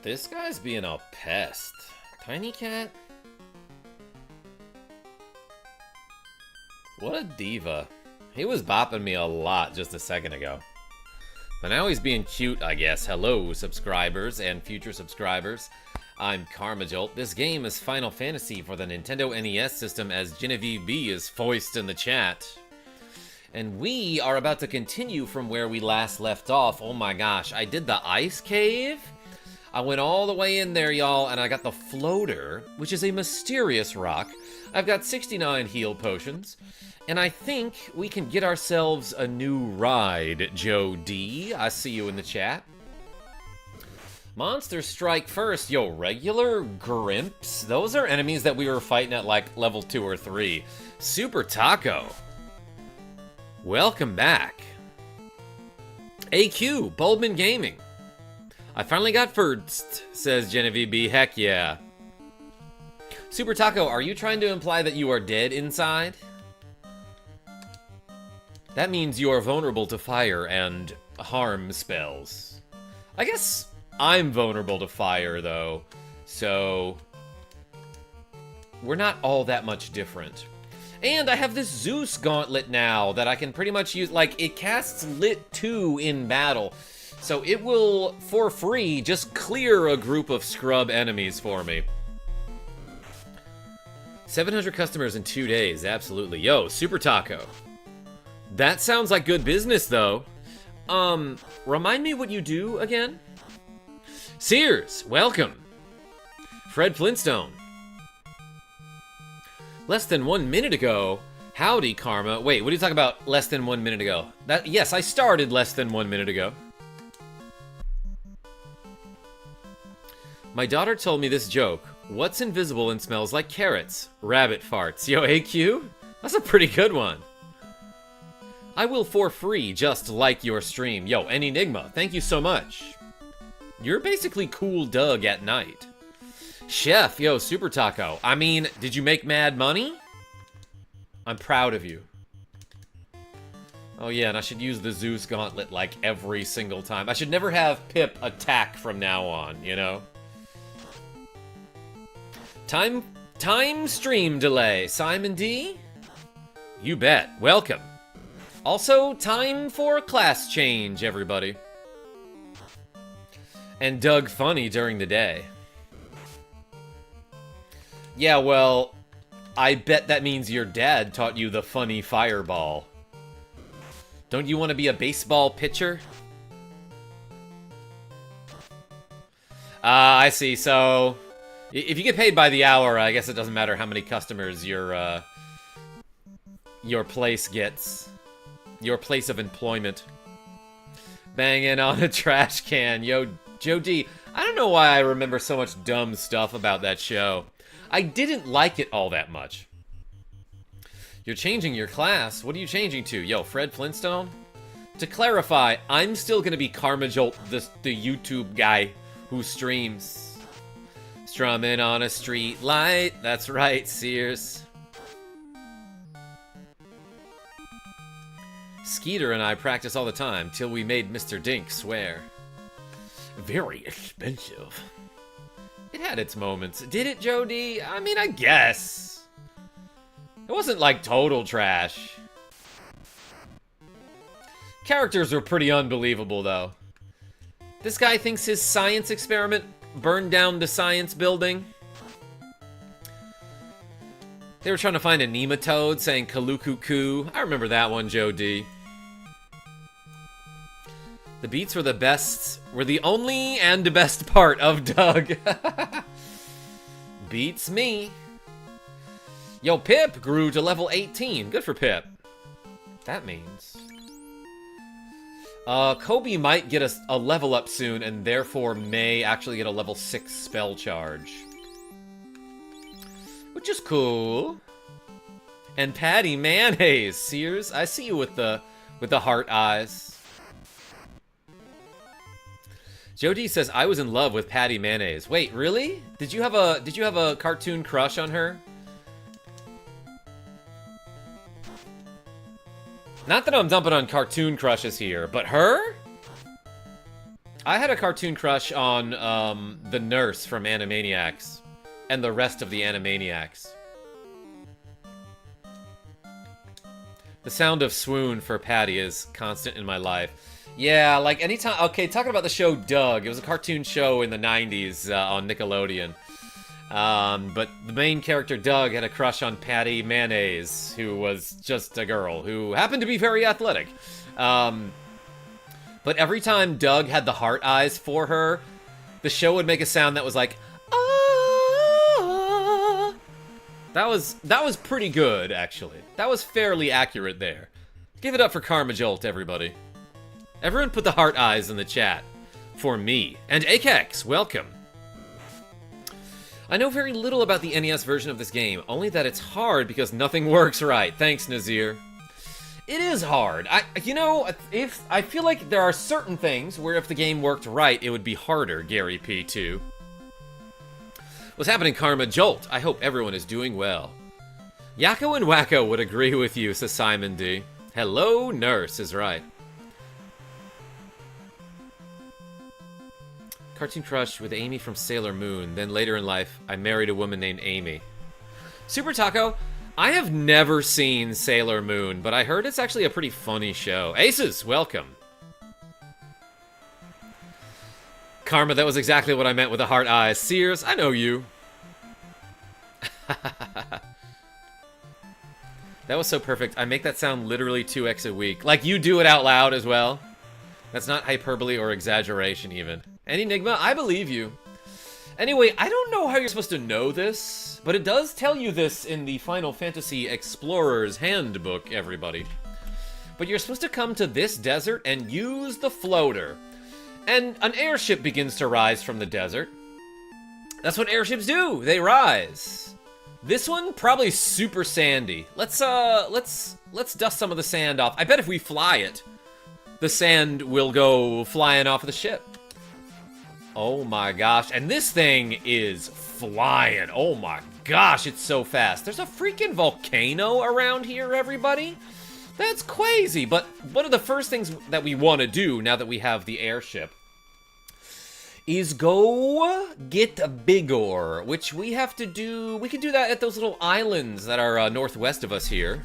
This guy's being a pest. Tiny cat? What a diva. He was bopping me a lot just a second ago. But now he's being cute, I guess. Hello, subscribers and future subscribers. I'm KarmaJolt. This game is Final Fantasy for the Nintendo NES system, as Genevieve B is foist in the chat. And we are about to continue from where we last left off. Oh my gosh, I did the ice cave? I went all the way in there, y'all, and I got the floater, which is a mysterious rock. I've got 69 heal potions, and I think we can get ourselves a new ride, Joe D. I see you in the chat. Monsters strike first. Yo, regular Grimps? Those are enemies that we were fighting at, like, level 2 or 3. Super Taco. Welcome back. AQ, Bulbman Gaming. I finally got first, says Genevieve B. Heck yeah. Super Taco, are you trying to imply that you are dead inside? That means you are vulnerable to fire and harm spells. I guess I'm vulnerable to fire, though, so we're not all that much different. And I have this Zeus gauntlet now that I can pretty much use, like, it casts Lit 2 in battle. So it will, for free, just clear a group of scrub enemies for me. 700 customers in 2 days, absolutely. Yo, Super Taco. That sounds like good business, though. Remind me what you do again? Sears, welcome. Fred Flintstone. Less than 1 minute ago. Howdy, Karma. Wait, what are you talking about less than 1 minute ago? Yes, I started less than 1 minute ago. My daughter told me this joke. What's invisible and smells like carrots? Rabbit farts. Yo, AQ? That's a pretty good one. I will for free just like your stream. Yo, Enigma, thank you so much. You're basically Cool Doug at night. Chef, yo, Super Taco. I mean, did you make mad money? I'm proud of you. Oh yeah, and I should use the Zeus gauntlet like every single time. I should never have Pip attack from now on, you know? Time stream delay. Simon D? You bet. Welcome. Also, time for class change, everybody. And Doug funny during the day. Yeah, well, I bet that means your dad taught you the funny fireball. Don't you want to be a baseball pitcher? I see. So, if you get paid by the hour, I guess it doesn't matter how many customers your place gets. Your place of employment. Banging on a trash can. Yo, Joe D. I don't know why I remember so much dumb stuff about that show. I didn't like it all that much. You're changing your class? What are you changing to? Yo, Fred Flintstone? To clarify, I'm still gonna be KarmaJolt, the YouTube guy who streams. Strumming on a street light. That's right, Sears. Skeeter and I practice all the time till we made Mr. Dink swear. Very expensive. It had its moments. Did it, Joe D? I mean, I guess. It wasn't like total trash. Characters were pretty unbelievable, though. This guy thinks his science experiment burned down the science building. They were trying to find a nematode saying Kalukuku. I remember that one, Joe D. The beats were the best, were the only and the best part of Doug. Beats me. Yo, Pip grew to level 18. Good for Pip. That means. Kobe might get a level up soon and therefore may actually get a level 6 spell charge. Which is cool. And Patty Mayonnaise, Sears. I see you with the heart eyes. Jody says I was in love with Patty Mayonnaise. Wait, really? Did you have a cartoon crush on her? Not that I'm dumping on cartoon crushes here, but her? I had a cartoon crush on the nurse from Animaniacs and the rest of the Animaniacs. The sound of swoon for Patty is constant in my life. Yeah, like anytime... Okay, talking about the show Doug. It was a cartoon show in the 90s on Nickelodeon. But the main character, Doug, had a crush on Patty Mayonnaise, who was just a girl who happened to be very athletic. But every time Doug had the heart eyes for her, the show would make a sound that was like, ah. That was pretty good, actually. That was fairly accurate there. Give it up for KarmaJolt, everybody. Everyone put the heart eyes in the chat for me. And Akex, welcome. I know very little about the NES version of this game, only that it's hard because nothing works right. Thanks, Nazir. It is hard. I feel like there are certain things where if the game worked right, it would be harder, Gary P2. What's happening, KarmaJolt? I hope everyone is doing well. Yakko and Wacko would agree with you, says Simon D. Hello, nurse, is right. Cartoon crush with Amy from Sailor Moon. Then later in life, I married a woman named Amy. Super Taco, I have never seen Sailor Moon, but I heard it's actually a pretty funny show. Aces, welcome. Karma, that was exactly what I meant with the heart eyes. Sears, I know you. That was so perfect. I make that sound literally 2x a week. Like, you do it out loud as well. That's not hyperbole or exaggeration, even. Enigma, I believe you. Anyway, I don't know how you're supposed to know this, but it does tell you this in the Final Fantasy Explorer's Handbook, everybody. But you're supposed to come to this desert and use the floater. And an airship begins to rise from the desert. That's what airships do. They rise. This one probably super sandy. Let's dust some of the sand off. I bet if we fly it, the sand will go flying off of the ship. Oh my gosh. And this thing is flying. Oh my gosh, it's so fast. There's a freaking volcano around here, everybody. That's crazy. But one of the first things that we want to do now that we have the airship is go get Bigor, which we have to do. We can do that at those little islands that are northwest of us here.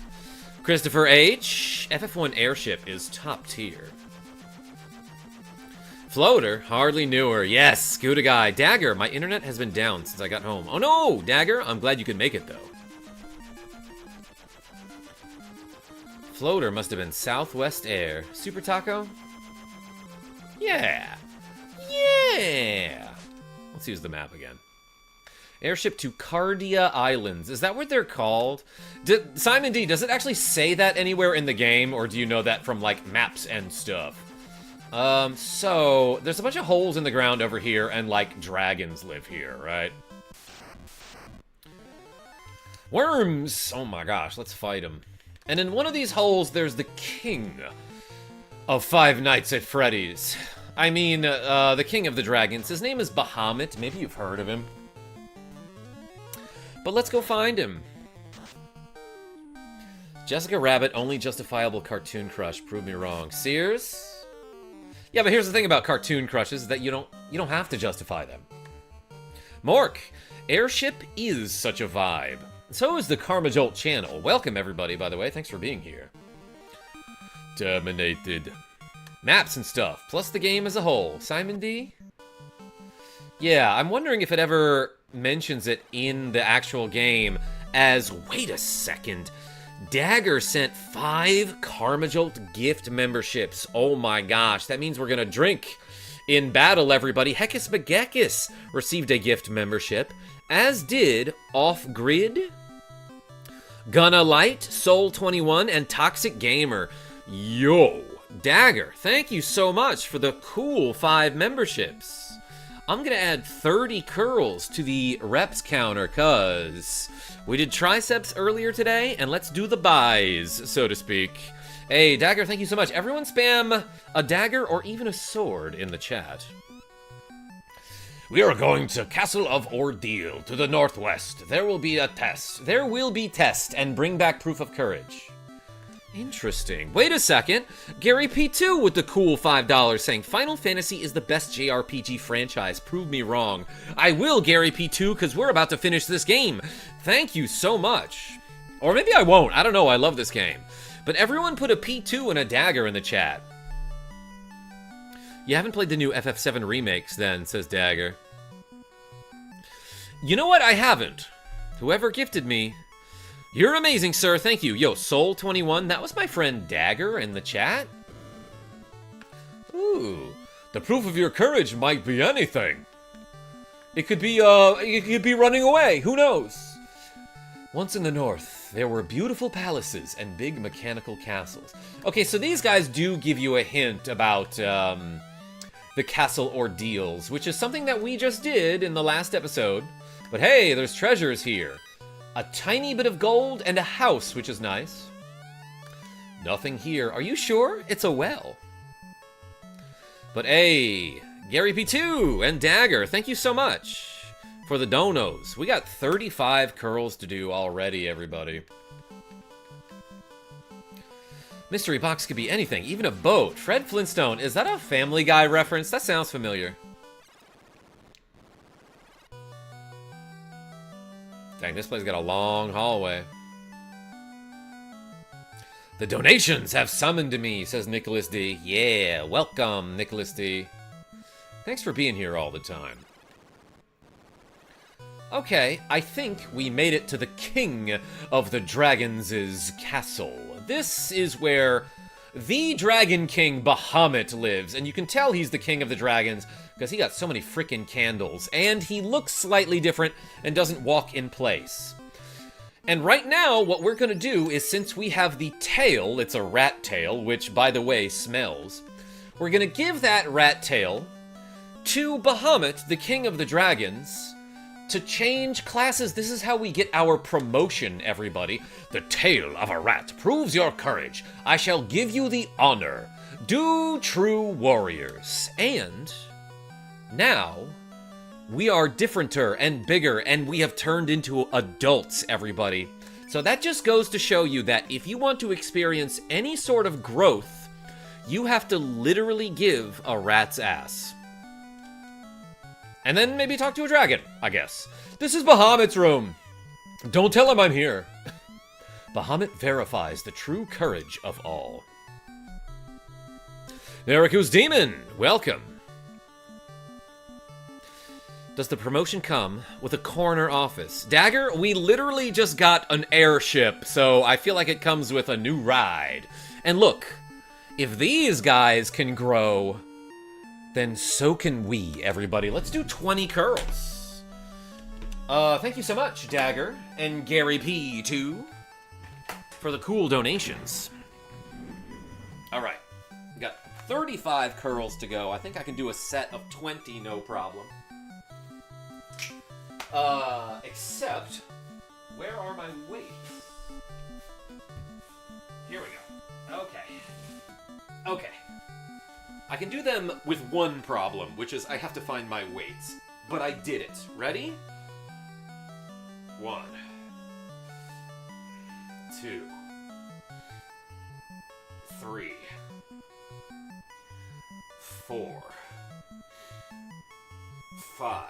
Christopher H. FF1 airship is top tier. Floater, hardly knew her. Yes, Scooter guy. Dagger, my internet has been down since I got home. Oh no, Dagger, I'm glad you could make it though. Floater must have been Southwest Air. Super Taco? Yeah. Yeah. Let's use the map again. Airship to Cardia Islands. Is that what they're called? Simon D, does it actually say that anywhere in the game, or do you know that from, like, maps and stuff? So, there's a bunch of holes in the ground over here, and, like, dragons live here, right? Worms! Oh my gosh, let's fight them. And in one of these holes, there's the king of Five Nights at Freddy's. I mean, the king of the dragons. His name is Bahamut. Maybe you've heard of him. But let's go find him. Jessica Rabbit, only justifiable cartoon crush. Prove me wrong. Sears? Yeah, but here's the thing about cartoon crushes, is that you don't have to justify them. Mork, airship is such a vibe. So is the KarmaJolt channel. Welcome, everybody, by the way. Thanks for being here. Terminated. Maps and stuff, plus the game as a whole. Simon D? Yeah, I'm wondering if it ever mentions it in the actual game as... Wait a second. Dagger sent 5 KarmaJolt gift memberships. Oh my gosh, that means we're gonna drink in battle, everybody. Heckus Begekis received a gift membership, as did Off Grid, Gonna Light, Soul21, and Toxic Gamer. Yo, Dagger, thank you so much for the cool 5 memberships. I'm gonna add 30 curls to the reps counter, cause we did triceps earlier today, and let's do the buys, so to speak. Hey, Dagger, thank you so much. Everyone spam a dagger or even a sword in the chat. We are going to Castle of Ordeal to the northwest. There will be a test. There will be test, and bring back proof of courage. Interesting. Wait a second. Gary P2 with the cool $5 saying, Final Fantasy is the best JRPG franchise. Prove me wrong. I will, Gary P2, because we're about to finish this game. Thank you so much. Or maybe I won't. I don't know. I love this game. But everyone put a P2 and a dagger in the chat. You haven't played the new FF7 remakes then, says Dagger. You know what? I haven't. Whoever gifted me... You're amazing, sir. Thank you. Yo, Soul21, that was my friend Dagger in the chat. Ooh, the proof of your courage might be anything. It could be running away. Who knows? Once in the north, there were beautiful palaces and big mechanical castles. Okay, so these guys do give you a hint about the castle ordeals, which is something that we just did in the last episode. But hey, there's treasures here. A tiny bit of gold and a house, which is nice. Nothing here. Are you sure? It's a well. But hey, Gary P2 and Dagger, thank you so much for the donos. We got 35 curls to do already, everybody. Mystery box could be anything, even a boat. Fred Flintstone, is that a Family Guy reference? That sounds familiar. Dang, this place got a long hallway. The donations have summoned me, says Nicholas D. Yeah, welcome, Nicholas D. Thanks for being here all the time. Okay, I think we made it to the King of the Dragons' castle. This is where the Dragon King Bahamut lives, and you can tell he's the King of the Dragons because he got so many frickin' candles, and he looks slightly different and doesn't walk in place. And right now, what we're gonna do is, since we have the tail, it's a rat tail, which, by the way, smells, we're gonna give that rat tail to Bahamut, the King of the Dragons, to change classes. This is how we get our promotion, everybody. The tail of a rat proves your courage. I shall give you the honor. Do true warriors. And now we are differenter and bigger, and we have turned into adults, everybody. So that just goes to show you that if you want to experience any sort of growth, you have to literally give a rat's ass. And then maybe talk to a dragon, I guess. This is Bahamut's room. Don't tell him I'm here. Bahamut verifies the true courage of all. Neriku's Demon, welcome. Does the promotion come with a corner office? Dagger, we literally just got an airship, so I feel like it comes with a new ride. And look, if these guys can grow, then so can we, everybody. Let's do 20 curls. Thank you so much, Dagger, and Gary P, too, for the cool donations. All right, we got 35 curls to go. I think I can do a set of 20, no problem. Except, where are my weights? Here we go. Okay. I can do them with one problem, which is I have to find my weights. But I did it. Ready? 1, 2, 3, 4, 5,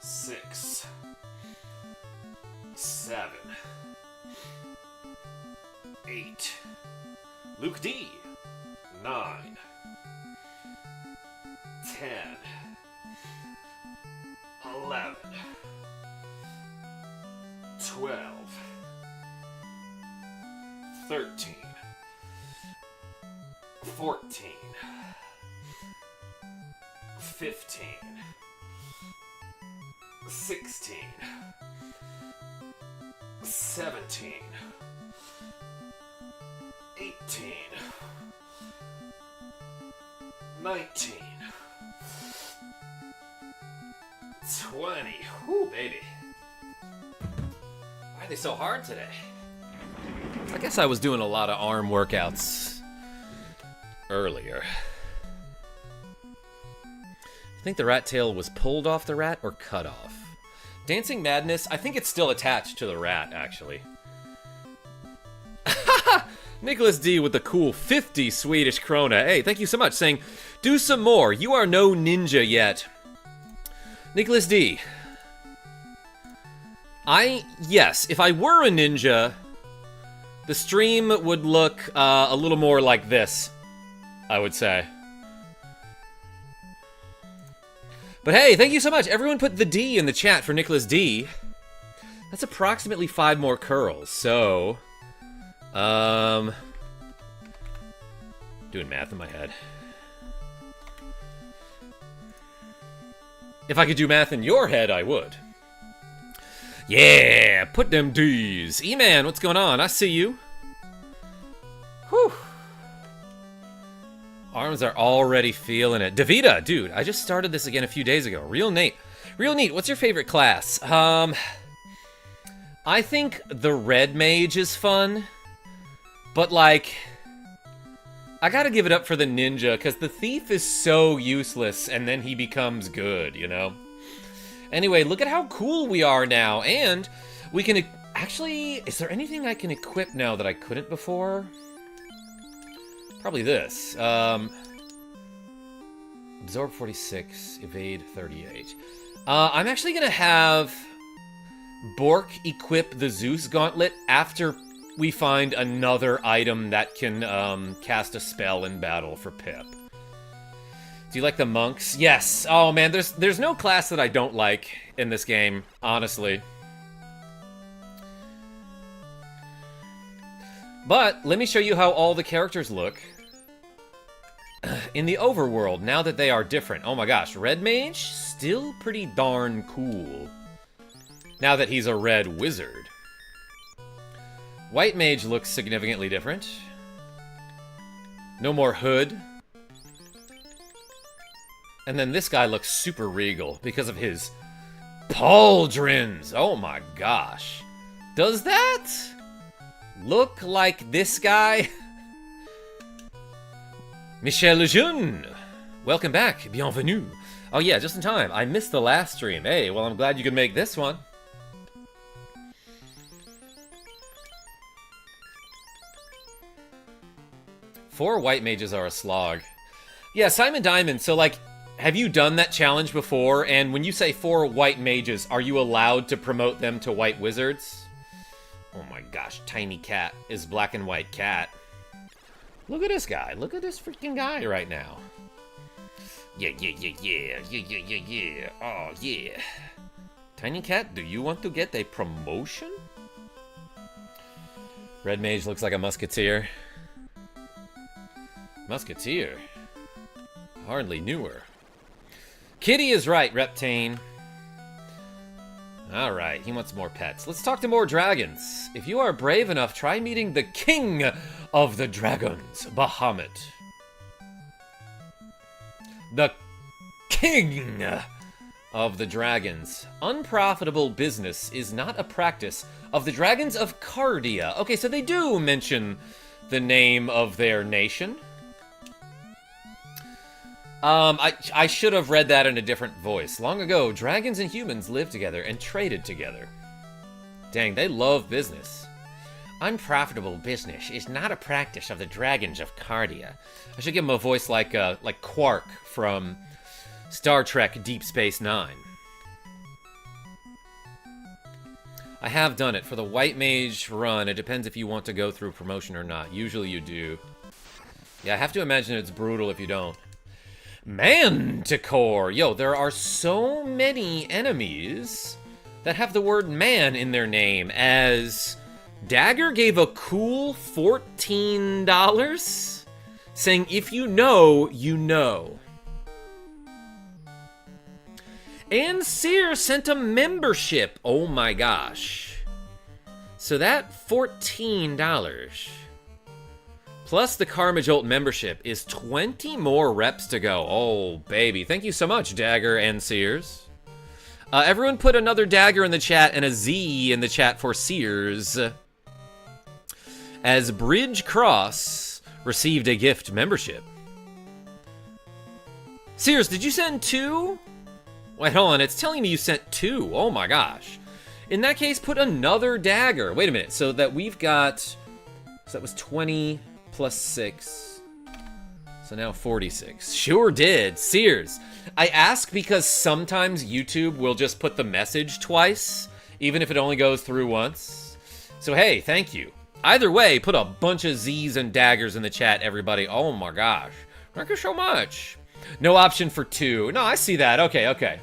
6, 7, 8. Luke D. 9, 10, 11, 12, 13, 14, 15, 16, 17, 18, 19, 20. Whew, baby. Why are they so hard today? I guess I was doing a lot of arm workouts earlier. I think the rat tail was pulled off the rat or cut off. Dancing Madness, I think it's still attached to the rat, actually. Nicholas D with the cool 50 Swedish krona. Hey, thank you so much. Saying, do some more. You are no ninja yet. Nicholas D. Yes, if I were a ninja, the stream would look a little more like this, I would say. But hey, thank you so much. Everyone put the D in the chat for Nicholas D. That's approximately 5 more curls, so... doing math in my head. If I could do math in your head, I would. Yeah, put them D's. E-Man, what's going on? I see you. Whew. Arms are already feeling it. Davida, dude, I just started this again a few days ago. Real neat. Real neat. What's your favorite class? I think the red mage is fun. But, like, I gotta give it up for the ninja, because the thief is so useless, and then he becomes good, you know? Anyway, look at how cool we are now, and we can... Actually, is there anything I can equip now that I couldn't before? Probably this. Absorb 46, evade 38. I'm actually gonna have Bork equip the Zeus Gauntlet after we find another item that can cast a spell in battle for Pip. Do you like the monks? Yes. Oh man, there's no class that I don't like in this game, honestly. But let me show you how all the characters look in the overworld now that they are different. Oh my gosh, Red Mage, still pretty darn cool now that he's a red wizard. White Mage looks significantly different. No more hood. And then this guy looks super regal because of his pauldrons. Oh my gosh. Does that look like this guy? Michel Lejeune, welcome back. Bienvenue. Oh yeah, just in time. I missed the last stream. Hey, well I'm glad you could make this one. Four white mages are a slog. Yeah, Simon Diamond, so like, have you done that challenge before? And when you say 4 white mages, are you allowed to promote them to white wizards? Oh my gosh, Tiny Cat is black and white cat. Look at this guy. Look at this freaking guy right now. Yeah. Oh, yeah. Tiny Cat, do you want to get a promotion? Red Mage looks like a musketeer. Musketeer? Hardly knew her. Kitty is right, Reptane. Alright, he wants more pets. Let's talk to more dragons. If you are brave enough, try meeting the king of the dragons, Bahamut. The king of the dragons. Unprofitable business is not a practice of the dragons of Cardia. Okay, so they do mention the name of their nation. I should have read that in a different voice. Long ago, dragons and humans lived together and traded together. Dang, they love business. Unprofitable business is not a practice of the dragons of Cardia. I should give him a voice like Quark from Star Trek Deep Space Nine. I have done it. For the White Mage run, it depends if you want to go through promotion or not. Usually you do. Yeah, I have to imagine it's brutal if you don't. Manticore! Yo, there are so many enemies that have the word man in their name, as Dagger gave a cool $14, saying if you know, you know. And Sear sent a membership. Oh my gosh. So that $14... plus the KarmaJolt membership is 20 more reps to go. Oh, baby. Thank you so much, Dagger and Sears. Everyone put another Dagger in the chat and a Z in the chat for Sears. As Bridge Cross received a gift membership. Sears, did you send 2? Wait, hold on. It's telling me you sent 2. Oh, my gosh. In that case, put another Dagger. Wait a minute. So that we've got So that was 20 plus 6. So now 46. Sure did. Sears. I ask because sometimes YouTube will just put the message twice, even if it only goes through once. So hey, thank you. Either way, put a bunch of Z's and daggers in the chat, everybody. Oh my gosh. Thank you so much. No option for 2. No, I see that. Okay, okay.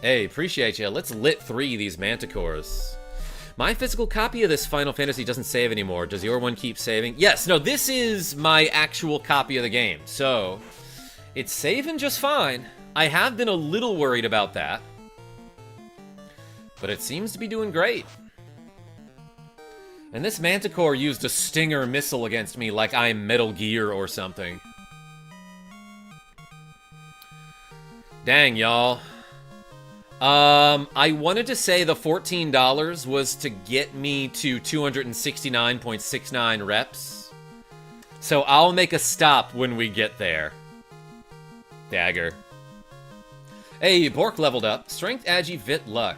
Hey, appreciate you. Let's lit 3 these manticores. My physical copy of this Final Fantasy doesn't save anymore. Does your one keep saving? Yes, no, this is my actual copy of the game. So, it's saving just fine. I have been a little worried about that. But it seems to be doing great. And this Manticore used a Stinger missile against me like I'm Metal Gear or something. Dang, y'all. I wanted to say the $14 was to get me to 269.69 reps. So I'll make a stop when we get there. Dagger. Hey, Bork leveled up. Strength, Agi, Vit, Luck.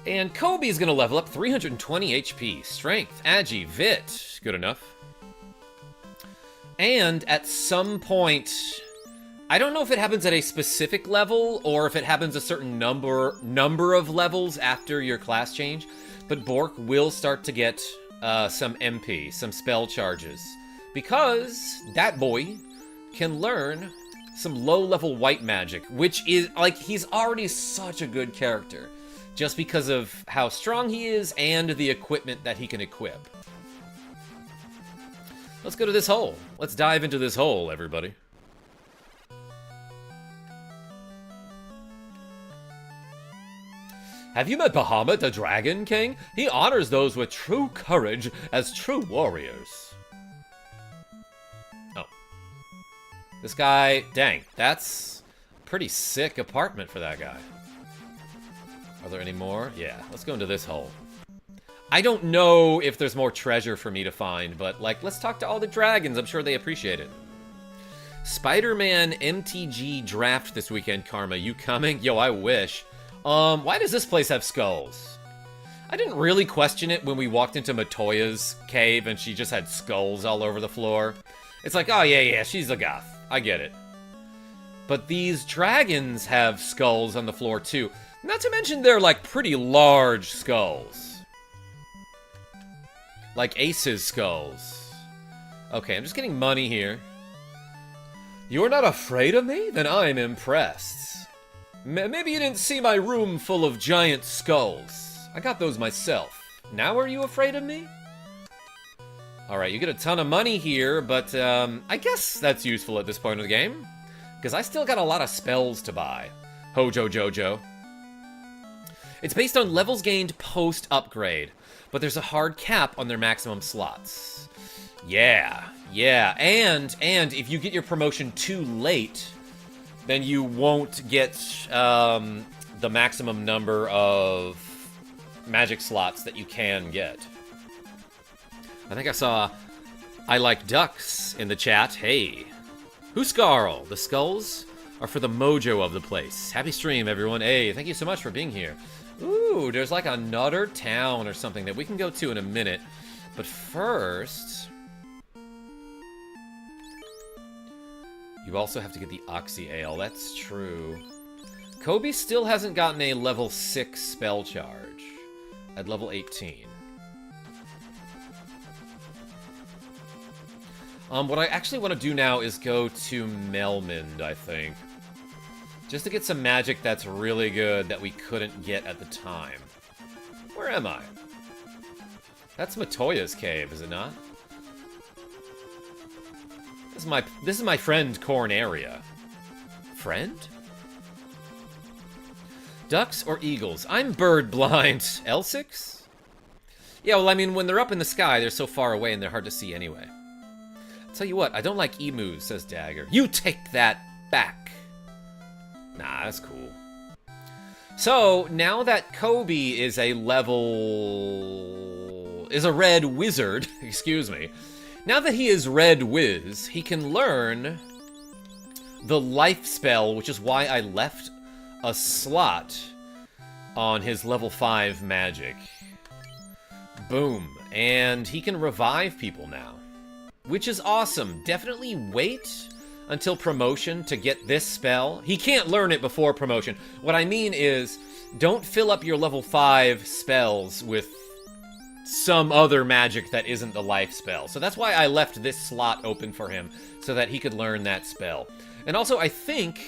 And Kobe's gonna level up 320 HP. Strength, Agi, Vit. Good enough. And at some point, I don't know if it happens at a specific level or if it happens a certain number of levels after your class change, but Bork will start to get some MP, some spell charges, because that boy can learn some low-level white magic, which is, like, he's already such a good character, just because of how strong he is and the equipment that he can equip. Let's go to this hole. Let's dive into this hole, everybody. Have you met Bahamut, the Dragon King? He honors those with true courage as true warriors. Oh. This guy, dang, that's a pretty sick apartment for that guy. Are there any more? Yeah, let's go into this hole. I don't know if there's more treasure for me to find, but, like, let's talk to all the dragons. I'm sure they appreciate it. Spider-Man MTG draft this weekend, Karma. You coming? Yo, I wish. Why does this place have skulls? I didn't really question it when we walked into Matoya's cave and she just had skulls all over the floor. It's like, oh yeah, she's a goth. I get it. But these dragons have skulls on the floor too. Not to mention they're like pretty large skulls. Like Ace's skulls. Okay, I'm just getting money here. You're not afraid of me? Then I'm impressed. Maybe you didn't see my room full of giant skulls. I got those myself. Now are you afraid of me? Alright, you get a ton of money here, but I guess that's useful at this point of the game. Because I still got a lot of spells to buy. Hojo Jojo. It's based on levels gained post-upgrade, but there's a hard cap on their maximum slots. Yeah. And if you get your promotion too late, then you won't get the maximum number of magic slots that you can get. I think I saw I Like Ducks in the chat. Hey. Huskarl. The skulls are for the mojo of the place. Happy stream, everyone. Hey, thank you so much for being here. Ooh, there's like another town or something that we can go to in a minute. But first, you also have to get the Oxy Ale. That's true. Kobe still hasn't gotten a level 6 spell charge at level 18. What I actually want to do now is go to Melmond, I think. Just to get some magic that's really good that we couldn't get at the time. Where am I? That's Matoya's cave, is it not? This is my friend Corn area. Friend? Ducks or eagles? I'm bird blind. L6? Yeah, well, I mean, when they're up in the sky, they're so far away and they're hard to see anyway. Tell you what, I don't like emus, says Dagger. You take that back. Nah, that's cool. So, now that Kobe is a red wizard, excuse me. Now that he is Red Wiz, he can learn the life spell, which is why I left a slot on his level 5 magic. Boom. And he can revive people now, which is awesome. Definitely wait until promotion to get this spell. He can't learn it before promotion. What I mean is, don't fill up your level 5 spells with some other magic that isn't the life spell. So that's why I left this slot open for him, so that he could learn that spell. And also, I think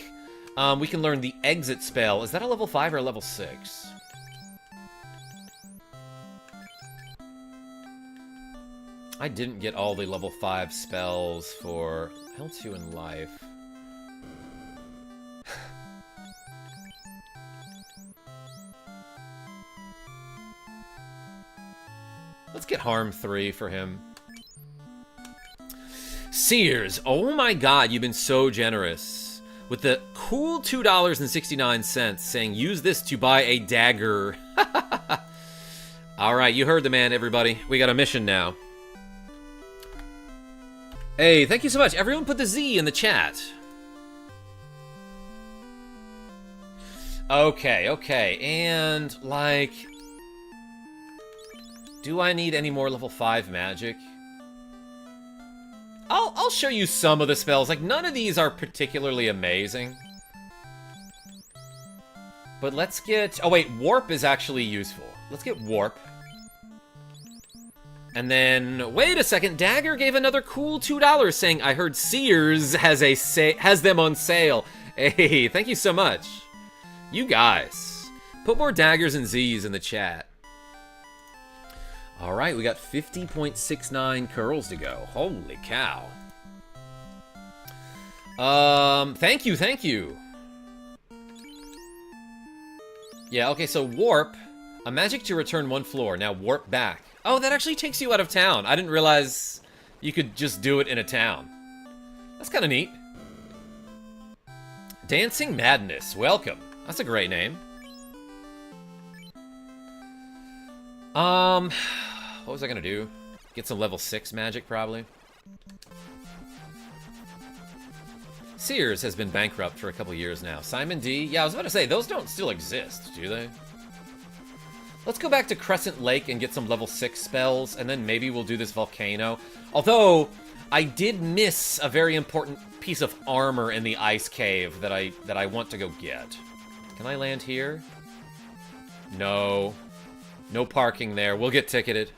we can learn the exit spell. Is that a level 5 or a level 6? I didn't get all the level 5 spells for L2 in life. Let's get Harm 3 for him. Sears, oh my god, you've been so generous. With the cool $2.69 saying, use this to buy a dagger. Alright, you heard the man, everybody. We got a mission now. Hey, thank you so much. Everyone put the Z in the chat. Okay. And, like... do I need any more level 5 magic? I'll show you some of the spells. Like, none of these are particularly amazing. But let's get... oh, wait. Warp is actually useful. Let's get Warp. And then, wait a second, Dagger gave another cool $2 saying, I heard Sears has them on sale. Hey, thank you so much. You guys, put more Daggers and Z's in the chat. All right, we got 50.69 curls to go. Holy cow. Thank you. Yeah, okay, so Warp, a magic to return 1 floor. Now Warp back. Oh, that actually takes you out of town. I didn't realize you could just do it in a town. That's kind of neat. Dancing Madness, welcome. That's a great name. What was I gonna do? Get some level 6 magic, probably. Sears has been bankrupt for a couple years now. Simon D. Yeah, I was about to say, those don't still exist, do they? Let's go back to Crescent Lake and get some level 6 spells, and then maybe we'll do this volcano. Although, I did miss a very important piece of armor in the ice cave that I want to go get. Can I land here? No. No parking there. We'll get ticketed.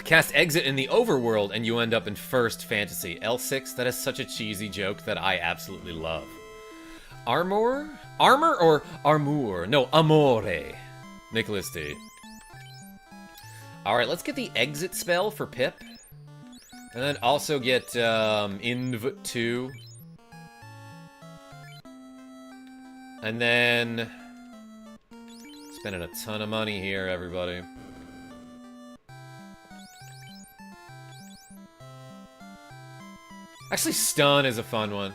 Cast Exit in the overworld and you end up in First Fantasy. L6, that is such a cheesy joke that I absolutely love. Armor? Armor or armor? No, amore. Nicholas D. Alright, let's get the Exit spell for Pip. And then also get Inv 2. And then... spending a ton of money here, everybody. Actually, Stun is a fun one.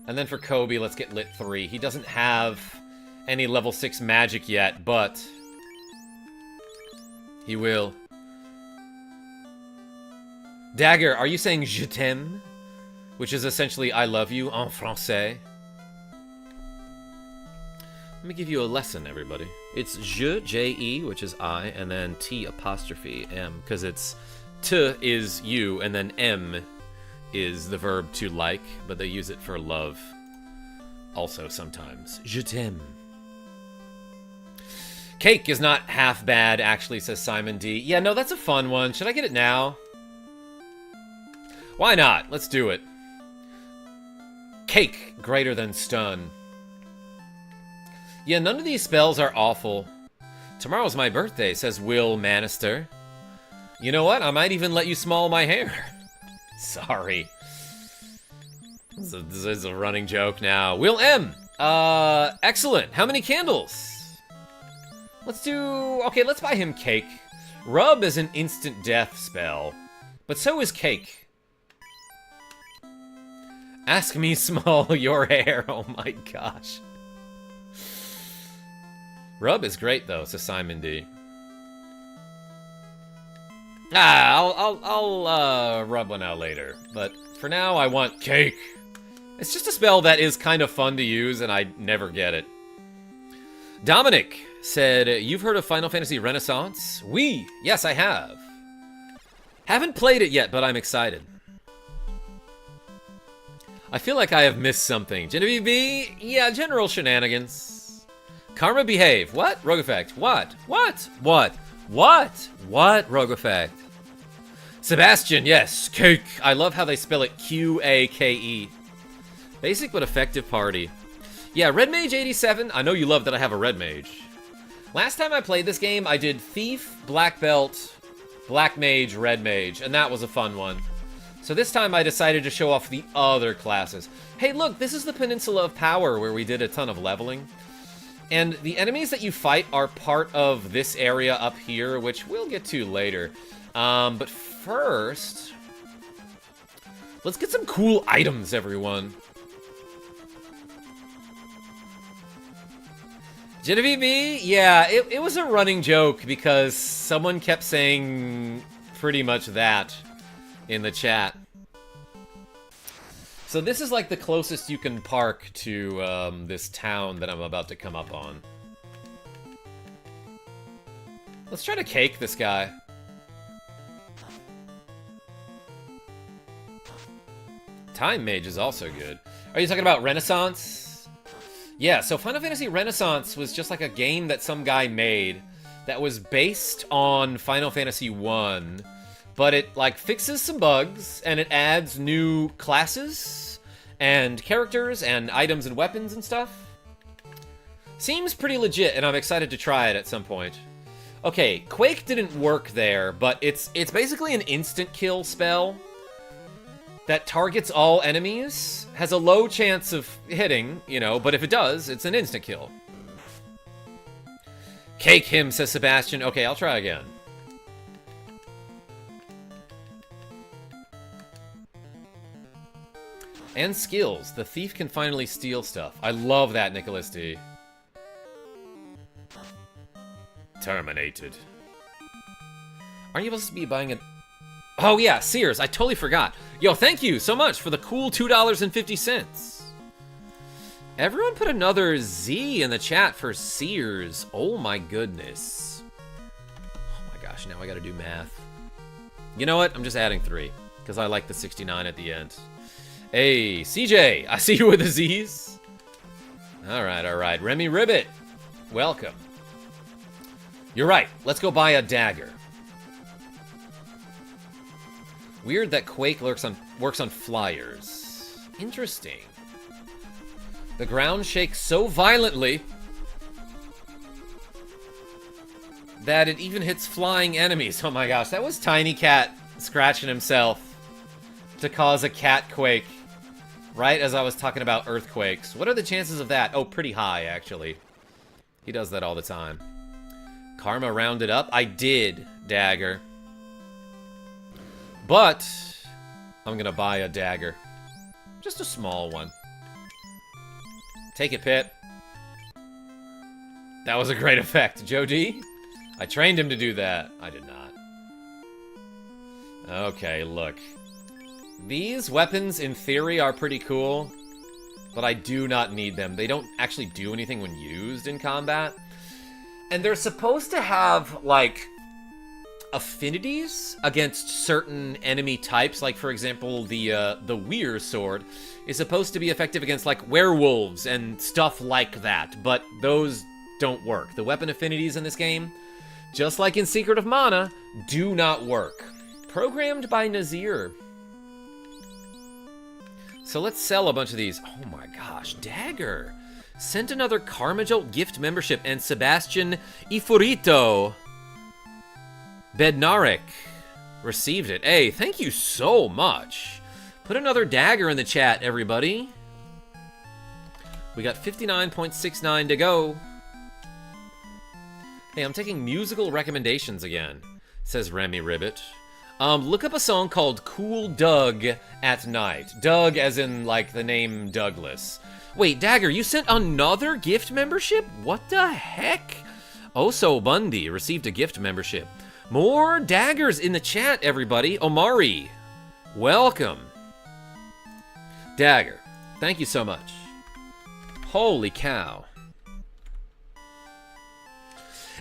And then for Kobe, let's get Lit 3. He doesn't have any level 6 magic yet, but he will. Dagger, are you saying je t'aime? Which is essentially I love you en français. Let me give you a lesson, everybody. It's je, J-E, which is I, and then T apostrophe M, because it's T is you, and then M is the verb to like, but they use it for love also sometimes. Je t'aime. Cake is not half bad, actually, says Simon D. Yeah, no, that's a fun one. Should I get it now? Why not? Let's do it. Cake greater than stun. Yeah, none of these spells are awful. Tomorrow's my birthday, says Will Manister. You know what? I might even let you small my hair. Sorry. This is a running joke now. Will M. Excellent. How many candles? Let's do... okay, let's buy him Cake. Rub is an instant death spell, but so is Cake. Ask me small your hair. Oh my gosh. Rub is great though, says Simon D. I'll rub one out later. But for now, I want Cake. It's just a spell that is kind of fun to use, and I never get it. Dominic said, you've heard of Final Fantasy Renaissance? Oui, yes, I have. Haven't played it yet, but I'm excited. I feel like I have missed something. Genevieve B? Yeah, general shenanigans. Karma behave. What? Rogue effect. What? What? What? What? What? Rogue effect. Sebastian, yes. Cake. I love how they spell it Q-A-K-E. Basic but effective party. Yeah, Red Mage 87. I know you love that I have a Red Mage. Last time I played this game, I did Thief, Black Belt, Black Mage, Red Mage, and that was a fun one. So this time I decided to show off the other classes. Hey, look, this is the Peninsula of Power where we did a ton of leveling. And the enemies that you fight are part of this area up here, which we'll get to later. But first, let's get some cool items, everyone. Genevieve B? Yeah, it was a running joke because someone kept saying pretty much that in the chat. So this is like the closest you can park to this town that I'm about to come up on. Let's try to cake this guy. Time Mage is also good. Are you talking about Renaissance? Yeah, so Final Fantasy Renaissance was just like a game that some guy made that was based on Final Fantasy 1, but it like fixes some bugs and it adds new classes and characters and items and weapons and stuff. Seems pretty legit, and I'm excited to try it at some point. Okay, Quake didn't work there, but it's basically an instant kill spell that targets all enemies, has a low chance of hitting, you know, but if it does, it's an instant kill. Cake him, says Sebastian. Okay, I'll try again. And skills. The thief can finally steal stuff. I love that, Nicholas D. Terminated. Aren't you supposed to be buying a... Oh yeah, Sears, I totally forgot. Yo, thank you so much for the cool $2.50. Everyone put another Z in the chat for Sears. Oh my goodness. Oh my gosh, now I gotta do math. You know what? I'm just adding 3, because I like the 69 at the end. Hey, CJ, I see you with the Z's. Alright, alright. Remy Ribbit, welcome. You're right, let's go buy a dagger. Weird that Quake works on flyers. Interesting. The ground shakes so violently that it even hits flying enemies. Oh my gosh, that was Tiny Cat scratching himself to cause a cat quake. Right as I was talking about earthquakes. What are the chances of that? Oh, pretty high, actually. He does that all the time. Karma rounded up. I did, dagger. But I'm gonna buy a dagger. Just a small one. Take it, Pit. That was a great effect. Joe D? I trained him to do that. I did not. Okay, look. These weapons, in theory, are pretty cool, but I do not need them. They don't actually do anything when used in combat. And they're supposed to have, like, affinities against certain enemy types. Like, for example, the Weir sword is supposed to be effective against, like, werewolves and stuff like that, but those don't work. The weapon affinities in this game, just like in Secret of Mana, do not work. Programmed by Nazir. So let's sell a bunch of these. Oh my gosh, dagger. Sent another KarmaJolt gift membership, and Sebastian Ifurito Bednarek received it. Hey, thank you so much. Put another dagger in the chat, everybody. We got 59.69 to go. Hey, I'm taking musical recommendations again, says Remy Ribbit. Look up a song called Cool Doug at Night. Doug as in, like, the name Douglas. Wait, Dagger, you sent another gift membership? What the heck? Oso Bundy received a gift membership. More daggers in the chat, everybody. Omari, welcome. Dagger, Thank you so much. Holy cow.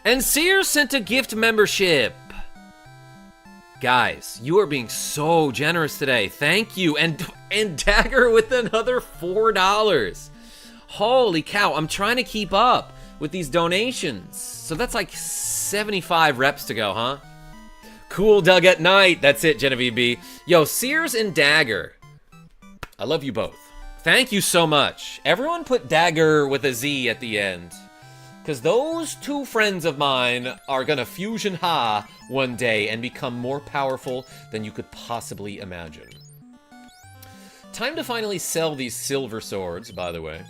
And Sears sent a gift membership. Guys, you are being so generous today. Thank you. And Dagger with another $4. Holy cow, I'm trying to keep up with these donations. So that's like 75 reps to go, huh? Cool Doug at night. That's it, Genevieve B. Yo, Sears and Dagger. I love you both. Thank you so much. Everyone put Dagger with a Z at the end. Because those two friends of mine are gonna fusion Ha one day and become more powerful than you could possibly imagine. Time to finally sell these silver swords, by the way.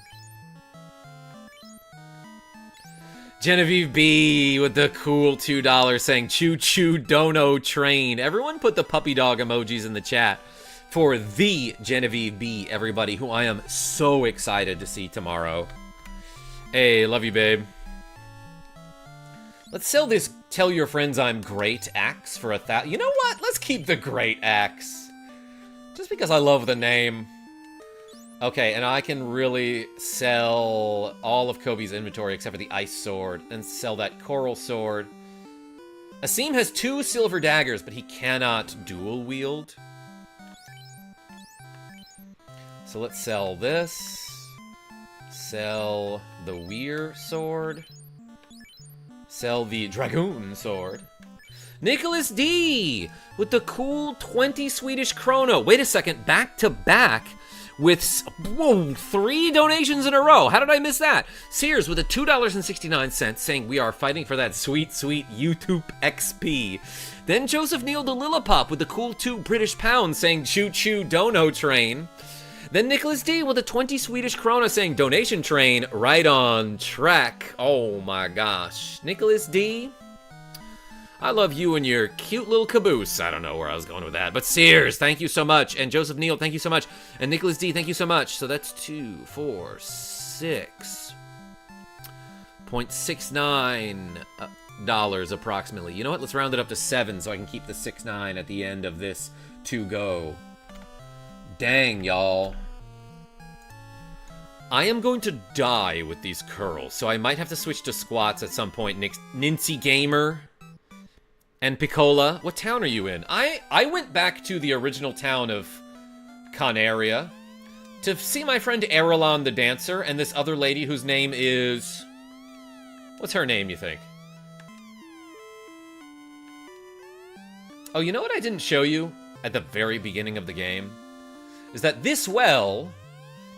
Genevieve B with the cool $2 saying, choo choo dono train. Everyone put the puppy dog emojis in the chat for the Genevieve B, everybody, who I am so excited to see tomorrow. Hey, love you, babe. Let's sell this Tell Your Friends I'm Great axe for 1,000. You know what? Let's keep the Great axe. Just because I love the name. Okay, and I can really sell all of Kobe's inventory except for the ice sword and sell that coral sword. Asim has 2 silver daggers, but he cannot dual wield. So let's sell this. Sell the Weir sword. Sell the Dragoon sword. Nicholas D with the cool 20 Swedish krona. Wait a second, back to back with, whoa, 3 donations in a row. How did I miss that? Sears with a $2.69 saying we are fighting for that sweet, sweet YouTube XP. Then Joseph Neal the Lillipop with the cool 2 British pounds saying choo choo dono train. Then Nicholas D with a 20 Swedish krona saying donation train right on track. Oh my gosh. Nicholas D, I love you and your cute little caboose. I don't know where I was going with that. But Sears, thank you so much. And Joseph Neal, thank you so much. And Nicholas D, thank you so much. So that's 2, 4, 6.69 approximately. You know what? Let's round it up to 7 so I can keep the 6.9 at the end of this to go. Dang, y'all. I am going to die with these curls, so I might have to switch to squats at some point. Nincy Gamer and Piccola. What town are you in? I went back to the original town of Canaria to see my friend Erelon the Dancer and this other lady whose name is... What's her name, you think? Oh, you know what I didn't show you at the very beginning of the game? Is that this well,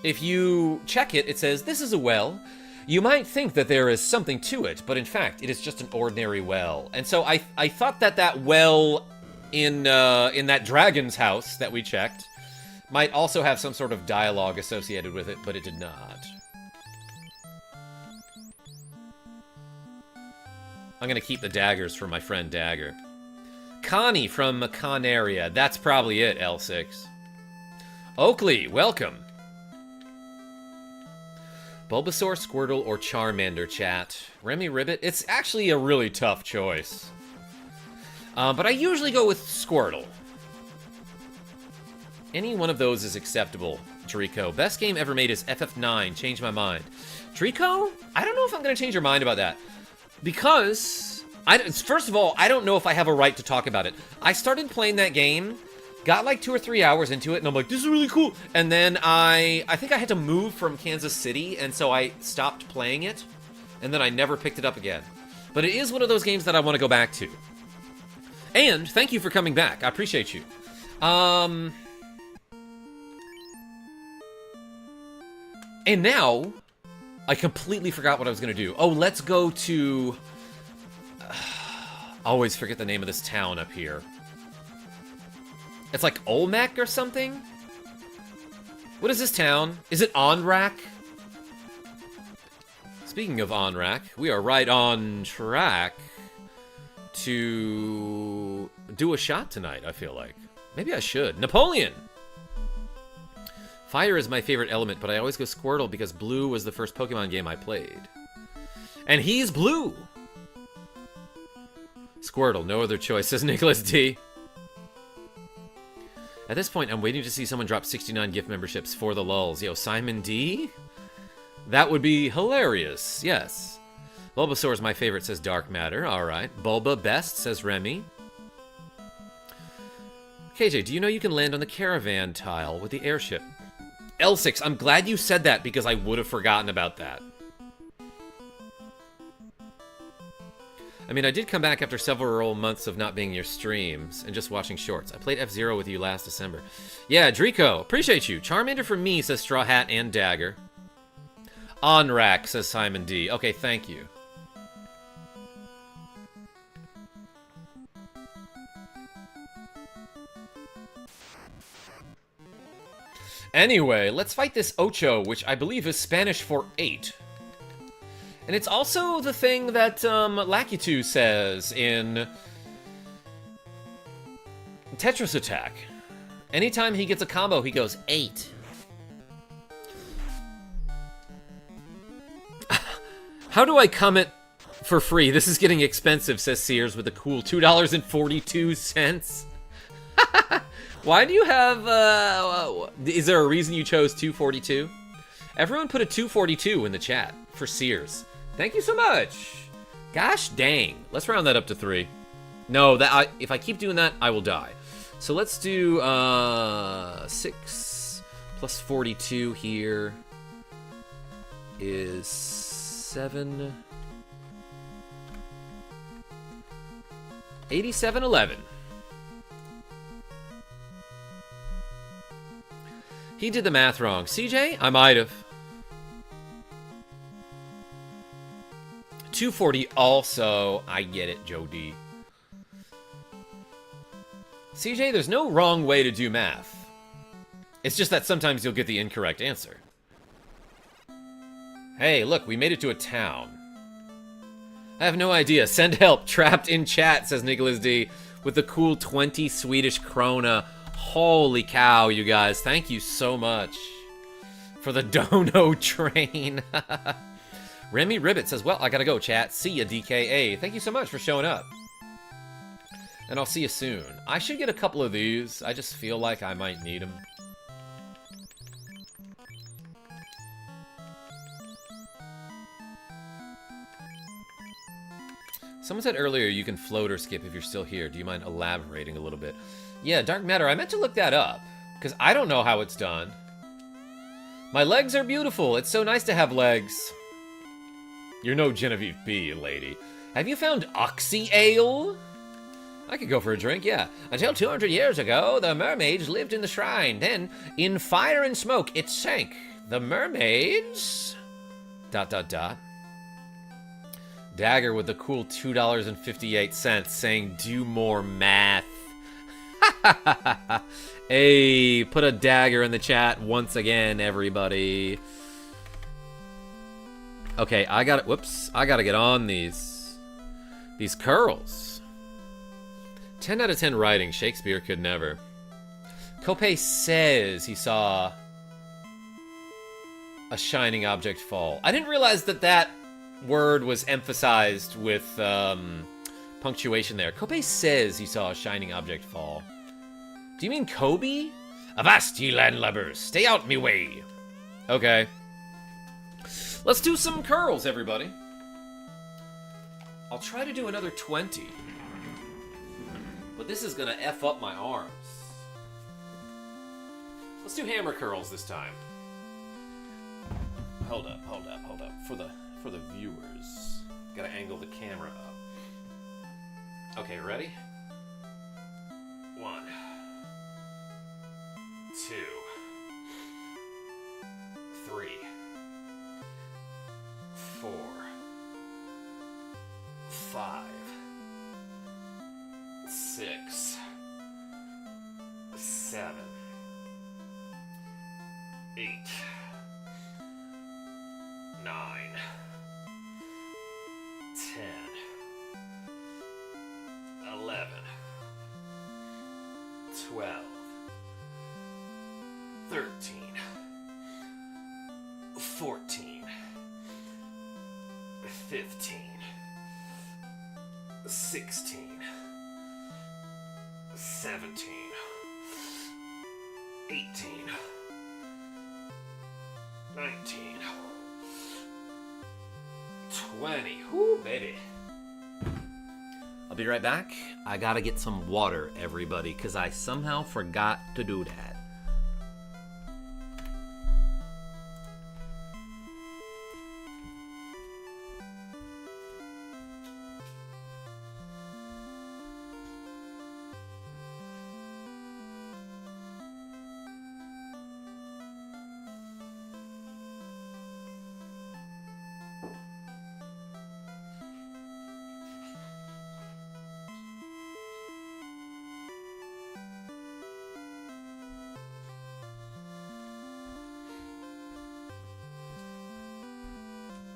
if you check it, it says, this is a well. You might think that there is something to it, but in fact, it is just an ordinary well. And so I thought that that well in that dragon's house that we checked might also have some sort of dialogue associated with it, but it did not. I'm gonna keep the daggers for my friend Dagger. Connie from Canaria. That's probably it, L6. Oakley, welcome. Bulbasaur, Squirtle, or Charmander, chat. Remy Ribbit? It's actually a really tough choice. But I usually go with Squirtle. Any one of those is acceptable, Draco. Best game ever made is FF9. Change my mind. Draco? I don't know if I'm going to change your mind about that. Because, first of all, I don't know if I have a right to talk about it. I started playing that game, got like 2 or 3 hours into it, and I'm like, this is really cool. And then I think I had to move from Kansas City, and so I stopped playing it. And then I never picked it up again. But it is one of those games that I want to go back to. And thank you for coming back. I appreciate you. And now, I completely forgot what I was going to do. Oh, let's go to... I always forget the name of this town up here. It's like Olmec or something? What is this town? Is it Onrak? Speaking of Onrak, we are right on track to do a shot tonight, I feel like. Maybe I should. Napoleon! Fire is my favorite element, but I always go Squirtle because Blue was the first Pokemon game I played. And he's blue! Squirtle, no other choice, says Nicholas D. At this point, I'm waiting to see someone drop 69 gift memberships for the lulz. Yo, Simon D? That would be hilarious, yes. Bulbasaur's my favorite, says Dark Matter. Alright. Bulba best, says Remy. KJ, do you know you can land on the caravan tile with the airship? L6, I'm glad you said that because I would have forgotten about that. I mean, I did come back after several months of not being in your streams and just watching shorts. I played F-Zero with you last December. Yeah, Drico, appreciate you. Charmander for me, says Straw Hat and Dagger. On rack, says Simon D. Okay, thank you. Anyway, let's fight this Ocho, which I believe is Spanish for 8. And it's also the thing that Lakitu says in Tetris Attack. Anytime he gets a combo, he goes 8. How do I comment for free? This is getting expensive, says Sears with a cool $2.42. Why do you have, is there a reason you chose 242? Everyone put a 242 in the chat for Sears. Thank you so much. Gosh dang. Let's round that up to 3. No, if I keep doing that, I will die. So let's do 6 plus 42 here is 7. 8711. He did the math wrong. CJ? I might have. 240 also. I get it, Joe D. CJ, there's no wrong way to do math. It's just that sometimes you'll get the incorrect answer. Hey, look, we made it to a town. I have no idea. Send help. Trapped in chat, says Nicholas D. With the cool 20 Swedish krona. Holy cow, you guys. Thank you so much for the dono train. Remy Ribbit says, well, I gotta go, chat. See ya, DKA. Thank you so much for showing up. And I'll see you soon. I should get a couple of these. I just feel like I might need them. Someone said earlier you can float or skip if you're still here. Do you mind elaborating a little bit? Yeah, Dark Matter, I meant to look that up, because I don't know how it's done. My legs are beautiful. It's so nice to have legs. You're no Genevieve B, lady. Have you found Oxy Ale? I could go for a drink, yeah. Until 200 years ago, the mermaids lived in the shrine. Then, in fire and smoke, it sank. The mermaids... ... Dagger with the cool $2.58 saying, do more math. Hey, put a dagger in the chat once again, everybody. Okay, I gotta get on these curls. 10 out of 10 writing. Shakespeare could never. Kopei says he saw a shining object fall. I didn't realize that word was emphasized with punctuation there. Kopei says he saw a shining object fall. Do you mean Kobe? Avast, ye landlubbers! Stay out me way! Okay. Let's do some curls, everybody. I'll try to do another 20. But this is gonna F up my arms. Let's do hammer curls this time. Hold up. For the viewers. Gotta angle the camera up. Okay, ready? 1, 2, 3, 4, 5, 6, 7, 8, 9, 10, 11, 12, 13, 14, 15, 16, 17, 18, 19, 20. Whoo, baby. I'll be right back. I gotta get some water, everybody, because I somehow forgot to do that.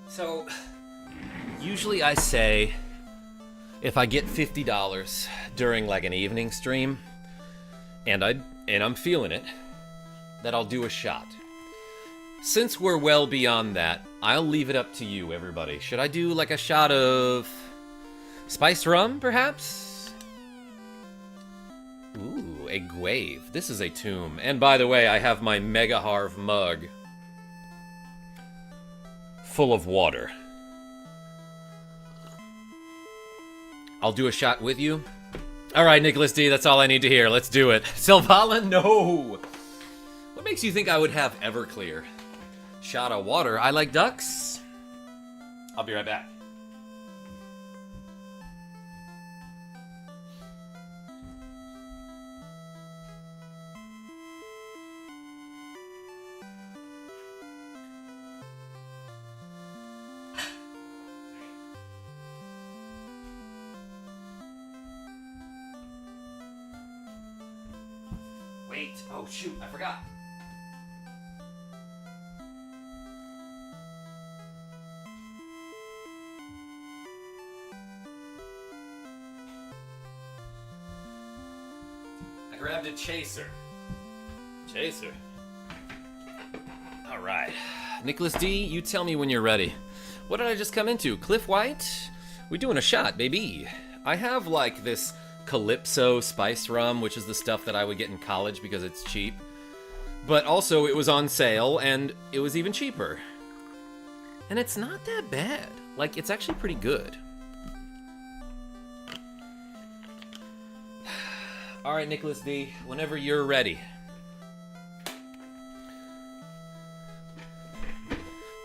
So, usually I say, if I get $50 during like an evening stream, and I'm feeling it, that I'll do a shot. Since we're well beyond that, I'll leave it up to you, everybody. Should I do like a shot of spiced rum, perhaps? Ooh, a Gwave. This is a tomb. And by the way, I have my Mega Harv mug full of water. I'll do a shot with you. All right, Nicholas D, that's all I need to hear. Let's do it. Sylvala, no! What makes you think I would have Everclear? Shot of water. I like ducks. I'll be right back. Wait. Oh, shoot. I forgot. I grabbed a chaser. Chaser. All right. Nicholas D, you tell me when you're ready. What did I just come into? Cliff White? We're doing a shot, baby. I have, like, this Calypso spiced rum, which is the stuff that I would get in college because it's cheap. But also, it was on sale, and it was even cheaper. And it's not that bad. Like, it's actually pretty good. All right, Nicholas D, whenever you're ready.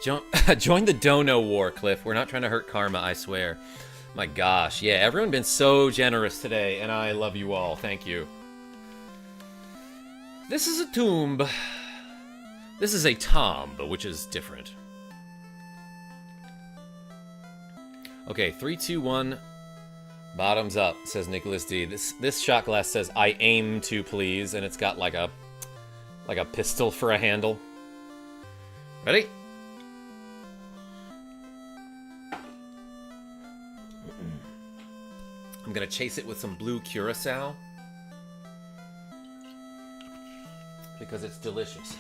Join the Dono War, Cliff. We're not trying to hurt Karma, I swear. My gosh, yeah, everyone been so generous today, and I love you all. Thank you. This is a tomb. This is a tomb, which is different. Okay, 3, 2, 1. Bottoms up, says Nicholas D. This shot glass says, I aim to please, and it's got like a pistol for a handle. Ready? I'm gonna chase it with some blue curacao because it's delicious.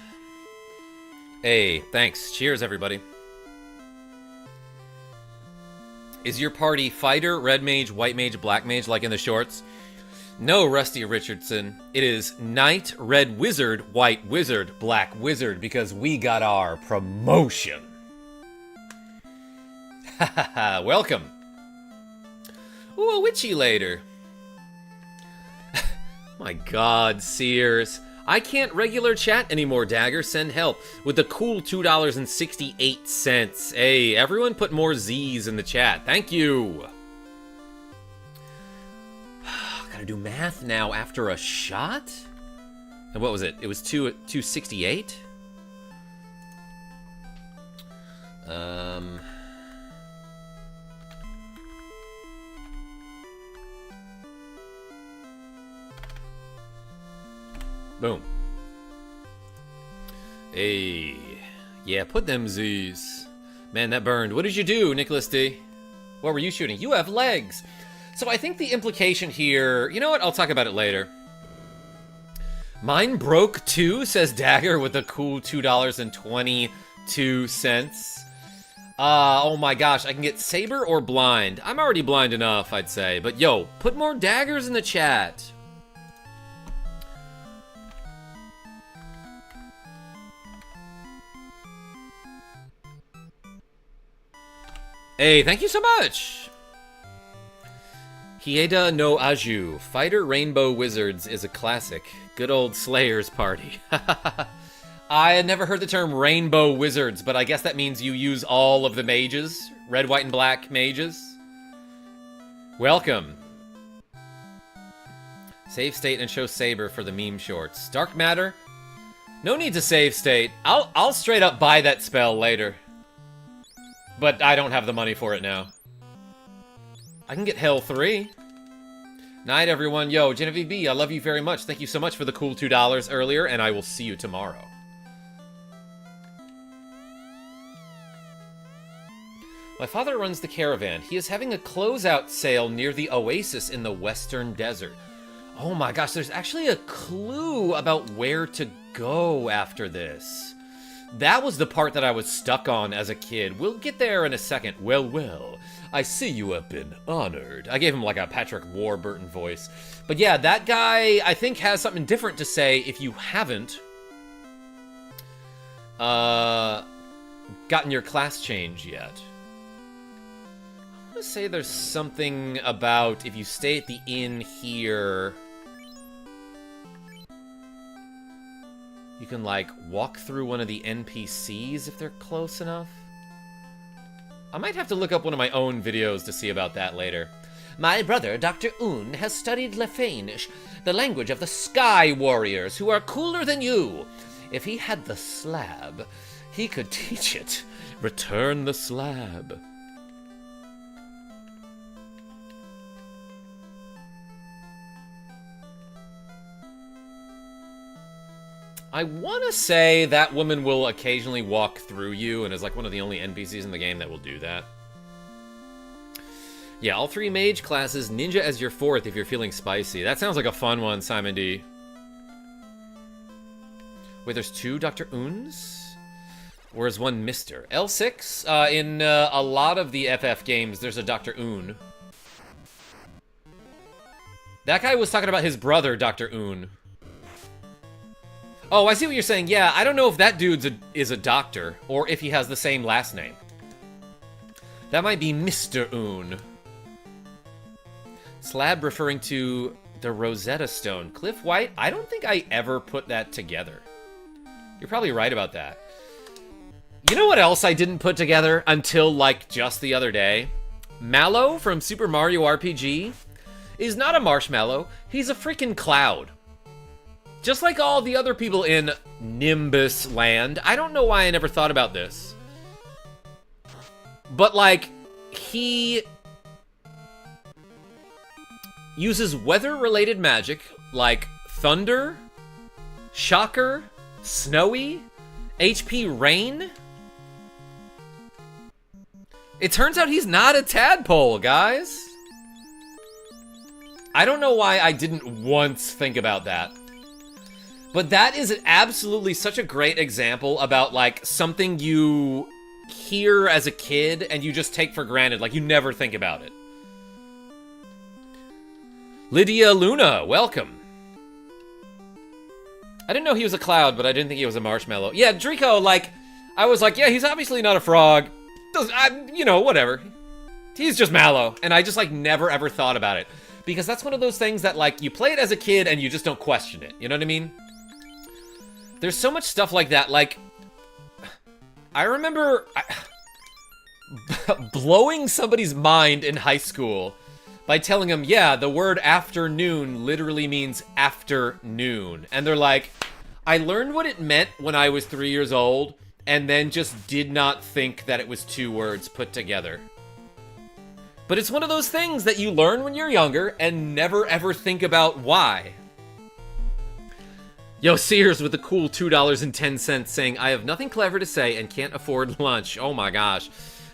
Hey, thanks. Cheers, everybody. Is your party fighter, red mage, white mage, black mage, like in the shorts? No, Rusty Richardson. It is knight, red wizard, white wizard, black wizard, because we got our promotion. Hahaha, welcome. Ooh, a witchy later. My god, Sears. I can't regular chat anymore, Dagger. Send help. With the cool $2.68. Hey, everyone put more Z's in the chat. Thank you. Gotta do math now after a shot? And what was it? It was 268? Boom. Hey. Yeah, put them Z's. Man, that burned. What did you do, Nicholas D? What were you shooting? You have legs. So I think the implication here... You know what? I'll talk about it later. Mine broke too, says Dagger with a cool $2.22. Oh my gosh. I can get Saber or Blind. I'm already blind enough, I'd say. But yo, put more daggers in the chat. Hey, thank you so much! Hieda no Aju. Fighter Rainbow Wizards is a classic. Good old Slayer's Party. I had never heard the term Rainbow Wizards, but I guess that means you use all of the mages. Red, white, and black mages. Welcome. Save state and show Saber for the meme shorts. Dark Matter? No need to save state. I'll straight up buy that spell later. But I don't have the money for it now. I can get Hell 3. Night, everyone. Yo, Genevieve B, I love you very much. Thank you so much for the cool $2 earlier, and I will see you tomorrow. My father runs the caravan. He is having a closeout sale near the oasis in the western desert. Oh my gosh, there's actually a clue about where to go after this. That was the part that I was stuck on as a kid. We'll get there in a second. Well, I see you have been honored. I gave him like a Patrick Warburton voice. But yeah, that guy, I think, has something different to say if you haven't gotten your class change yet. I want to say there's something about if you stay at the inn here, you can, like, walk through one of the NPCs if they're close enough. I might have to look up one of my own videos to see about that later. My brother, Dr. Un, has studied Lefanish, the language of the Sky Warriors, who are cooler than you. If he had the slab, he could teach it. Return the slab. I want to say that woman will occasionally walk through you and is like one of the only NPCs in the game that will do that. Yeah, all 3 mage classes, ninja as your 4th if you're feeling spicy. That sounds like a fun one, Simon D. Wait, there's 2 Dr. Uns? Or is one Mr.? L6? In a lot of the FF games, there's a Dr. Un. That guy was talking about his brother, Dr. Un. Oh, I see what you're saying. Yeah, I don't know if that dude is a doctor, or if he has the same last name. That might be Mr. Un. Slab referring to the Rosetta Stone. Cliff White? I don't think I ever put that together. You're probably right about that. You know what else I didn't put together until, like, just the other day? Mallow from Super Mario RPG is not a marshmallow. He's a freaking cloud. Just like all the other people in Nimbus Land. I don't know why I never thought about this. But, like, he uses weather-related magic, like thunder, shocker, snowy, HP rain. It turns out he's not a tadpole, guys. I don't know why I didn't once think about that. But that is absolutely such a great example about, like, something you hear as a kid and you just take for granted. Like, you never think about it. Lydia Luna, welcome. I didn't know he was a cloud, but I didn't think he was a marshmallow. Yeah, Draco, like, I was like, yeah, he's obviously not a frog. You know, whatever. He's just Mallow. And I just, like, never ever thought about it. Because that's one of those things that, like, you play it as a kid and you just don't question it. You know what I mean? There's so much stuff like that, like, I remember blowing somebody's mind in high school by telling them, yeah, the word afternoon literally means afternoon. And they're like, I learned what it meant when I was 3 years old, and then just did not think that it was 2 words put together. But it's one of those things that you learn when you're younger and never ever think about why. Yo, Sears with the cool $2.10 saying, I have nothing clever to say and can't afford lunch. Oh my gosh.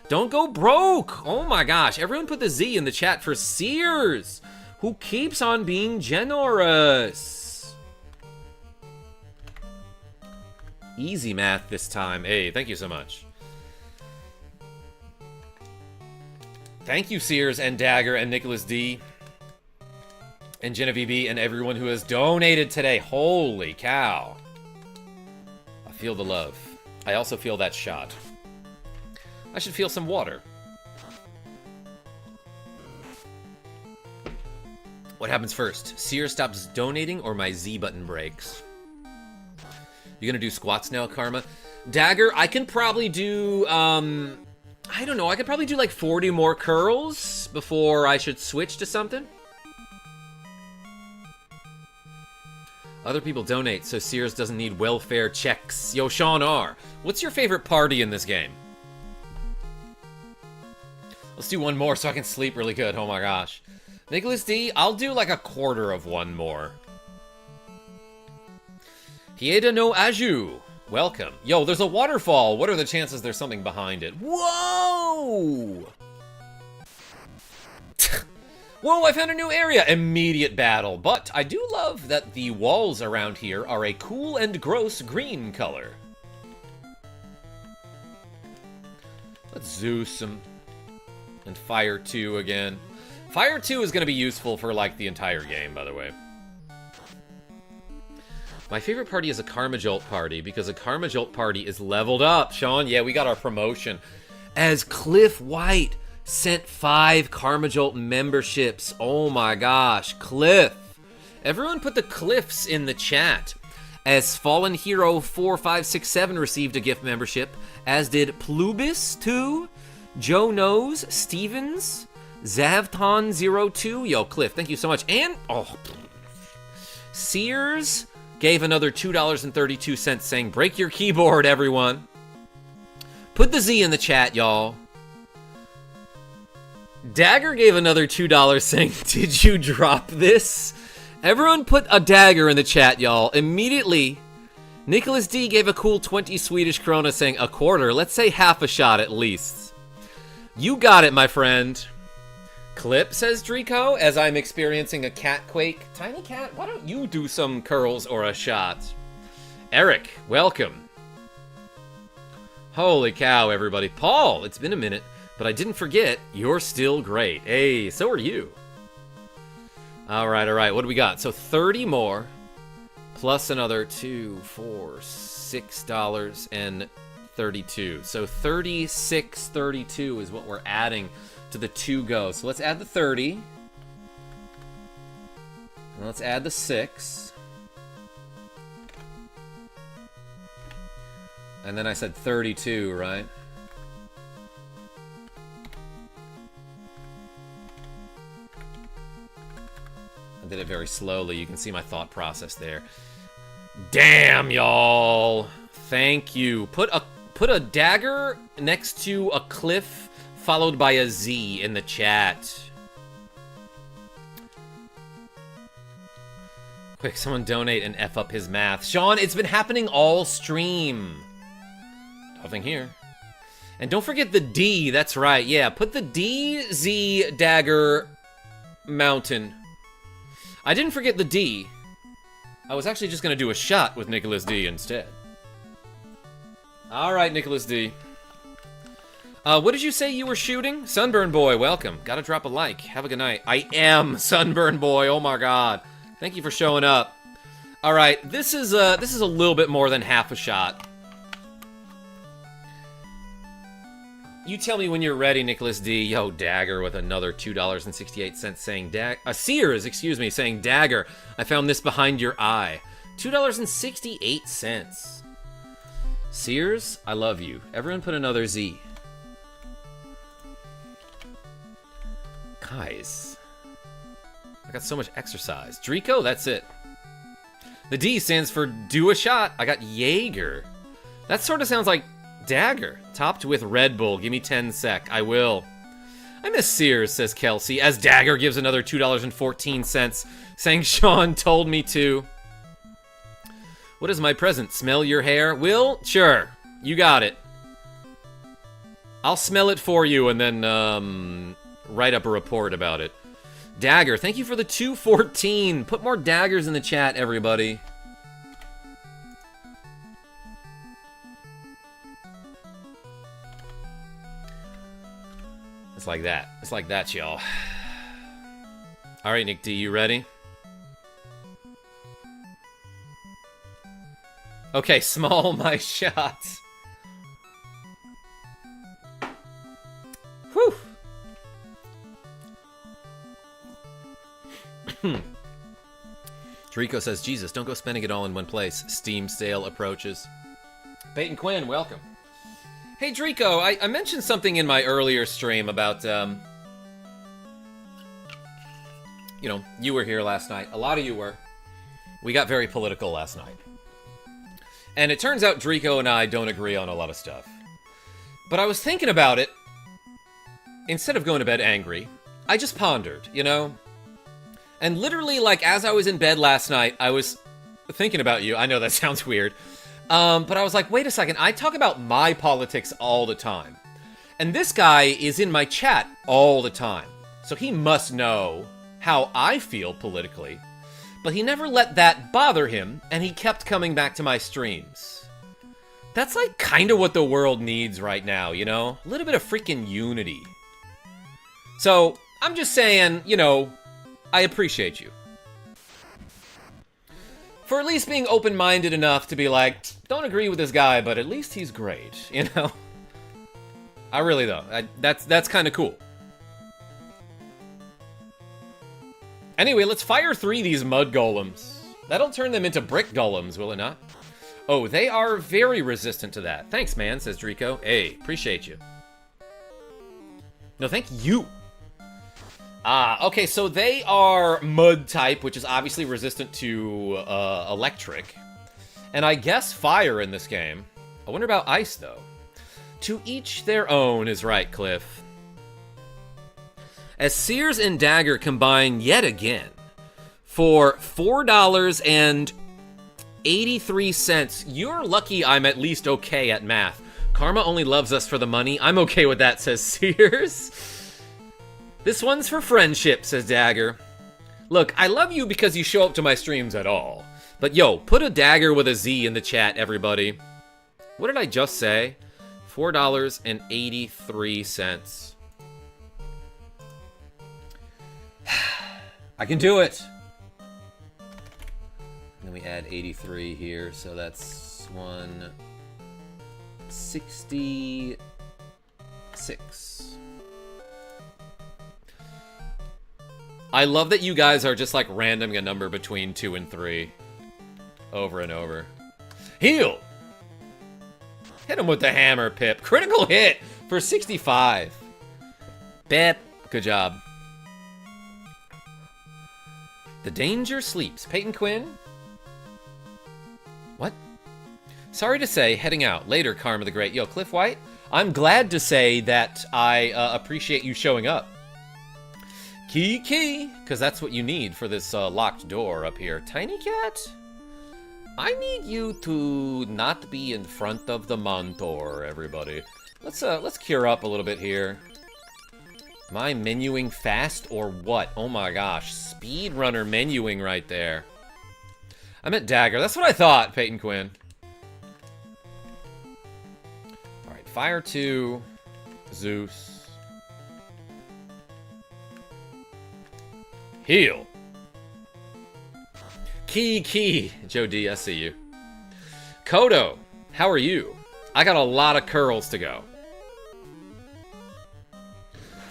Don't go broke. Oh my gosh. Everyone put the Z in the chat for Sears, who keeps on being generous. Easy math this time. Hey, thank you so much. Thank you, Sears and Dagger and Nicholas D. And Genevieve B. and everyone who has donated today. Holy cow. I feel the love. I also feel that shot. I should feel some water. What happens first? Seer stops donating or my Z button breaks? You gonna do squats now, Karma? Dagger, I can probably do, I don't know, I could probably do like 40 more curls before I should switch to something. Other people donate, so Sears doesn't need welfare checks. Yo, Sean R., what's your favorite party in this game? Let's do one more so I can sleep really good. Oh my gosh. Nicholas D., I'll do like a quarter of one more. Hieda no Aju, welcome. Yo, there's a waterfall. What are the chances there's something behind it? Whoa! Whoa, I found a new area! Immediate battle. But I do love that the walls around here are a cool and gross green color. Let's Zeus him. And Fire 2 again. Fire 2 is going to be useful for, like, the entire game, by the way. My favorite party is a KarmaJolt party, because a KarmaJolt party is leveled up. Sean, yeah, we got our promotion. As Cliff White sent 5 KarmaJolt memberships. Oh my gosh, Cliff. Everyone put the Cliffs in the chat. As Fallen Hero 4567 received a gift membership, as did Plubis 2, Joe Knows, Stevens, Zavton02. Yo, Cliff, thank you so much. And, oh, Sears gave another $2.32 saying, break your keyboard, everyone. Put the Z in the chat, y'all. Dagger gave another $2 saying, did you drop this? Everyone put a dagger in the chat, y'all. Immediately, Nicholas D gave a cool 20 Swedish krona saying a quarter. Let's say half a shot at least. You got it, my friend. Clip, says Drico, as I'm experiencing a cat quake. Tiny cat, why don't you do some curls or a shot? Eric, welcome. Holy cow, everybody. Paul, it's been a minute. But I didn't forget, you're still great. Hey, so are you. All right. What do we got? So 30 more, plus another $2, $4, $6.32. So 36.32 is what we're adding to the 2 go. So let's add the 30. And let's add the 6. And then I said 32, right? I did it very slowly. You can see my thought process there. Damn, y'all. Thank you. Put a dagger next to a cliff followed by a Z in the chat. Quick, someone donate and F up his math. Sean, it's been happening all stream. Nothing here. And don't forget the D. That's right. Yeah, put the DZ dagger mountain. I didn't forget the D. I was actually just going to do a shot with Nicholas D instead. All right, Nicholas D. What did you say you were shooting? Sunburn Boy, welcome. Gotta drop a like. Have a good night. I am Sunburn Boy. Oh my god. Thank you for showing up. All right, this is a little bit more than half a shot. You tell me when you're ready, Nicholas D. Yo, Dagger with another $2.68 saying Sears, excuse me, saying Dagger. I found this behind your eye. $2.68. Sears, I love you. Everyone put another Z. Guys. I got so much exercise. Drico, that's it. The D stands for do a shot. I got Jaeger. That sort of sounds like Dagger, topped with Red Bull. Give me 10 sec. I will. I miss Sears, says Kelsey, as Dagger gives another $2.14, saying Sean told me to. What is my present? Smell your hair? Will? Sure. You got it. I'll smell it for you and then write up a report about it. Dagger, thank you for the 214. Put more daggers in the chat, everybody. It's like that. It's like that, y'all. All right, Nick D, you ready? Okay, small my shots. Whew. Drico says, Jesus, don't go spending it all in one place. Steam sale approaches. Peyton Quinn, welcome. Hey, Drico, I mentioned something in my earlier stream about, you know, you were here last night. A lot of you were. We got very political last night. And it turns out Drico and I don't agree on a lot of stuff. But I was thinking about it. Instead of going to bed angry, I just pondered, you know? And literally, like, as I was in bed last night, I was thinking about you. I know that sounds weird. But I was like, wait a second. I talk about my politics all the time. And this guy is in my chat all the time. So he must know how I feel politically. But he never let that bother him, and he kept coming back to my streams. That's like kind of what the world needs right now, you know? A little bit of freaking unity. So, I'm just saying, you know, I appreciate you. For at least being open-minded enough to be like, don't agree with this guy, but at least he's great, you know? I really though. That's kind of cool. Anyway, let's fire 3 of these mud golems. That'll turn them into brick golems, will it not? Oh, they are very resistant to that. Thanks, man, says Drico. Hey, appreciate you. No, thank you. Okay, so they are mud type, which is obviously resistant to electric. And I guess fire in this game. I wonder about ice, though. To each their own is right, Cliff. As Sears and Dagger combine yet again for $4.83. You're lucky I'm at least okay at math. Karma only loves us for the money. I'm okay with that, says Sears. This one's for friendship, says Dagger. Look, I love you because you show up to my streams at all. But yo, put a Dagger with a Z in the chat, everybody. What did I just say? $4.83. I can do it. And then we add 83 here, so that's 166. I love that you guys are just like randoming a number between 2 and 3 over and over. Heal! Hit him with the hammer, Pip. Critical hit for 65. Pip, good job. The danger sleeps. Peyton Quinn? What? Sorry to say, heading out. Later, Karma the Great. Yo, Cliff White, I'm glad to say that I appreciate you showing up. Key, because that's what you need for this locked door up here. Tiny Cat? I need you to not be in front of the Montor, everybody. Let's cure up a little bit here. Am I menuing fast or what? Oh my gosh, speedrunner menuing right there. I meant Dagger. That's what I thought, Peyton Quinn. Alright, Fire 2, Zeus. Heal. Key. Joe D, I see you. Kodo, how are you? I got a lot of curls to go.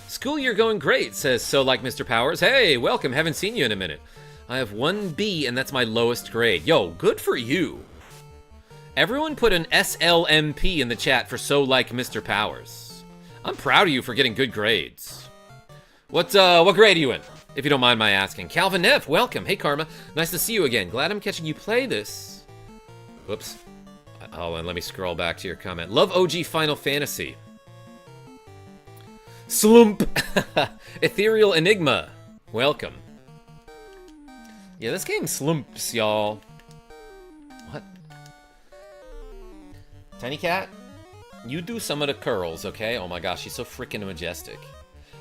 School year going great, says So Like Mr. Powers. Hey, welcome. Haven't seen you in a minute. I have 1B, and that's my lowest grade. Yo, good for you. Everyone put an SLMP in the chat for So Like Mr. Powers. I'm proud of you for getting good grades. What grade are you in, if you don't mind my asking? Calvin Neff, welcome. Hey, Karma. Nice to see you again. Glad I'm catching you play this. Whoops. Hold on, let me scroll back to your comment. Love OG Final Fantasy. Slump! Ethereal Enigma. Welcome. Yeah, this game slumps, y'all. What? Tiny Cat? You do some of the curls, okay? Oh my gosh, she's so freaking majestic.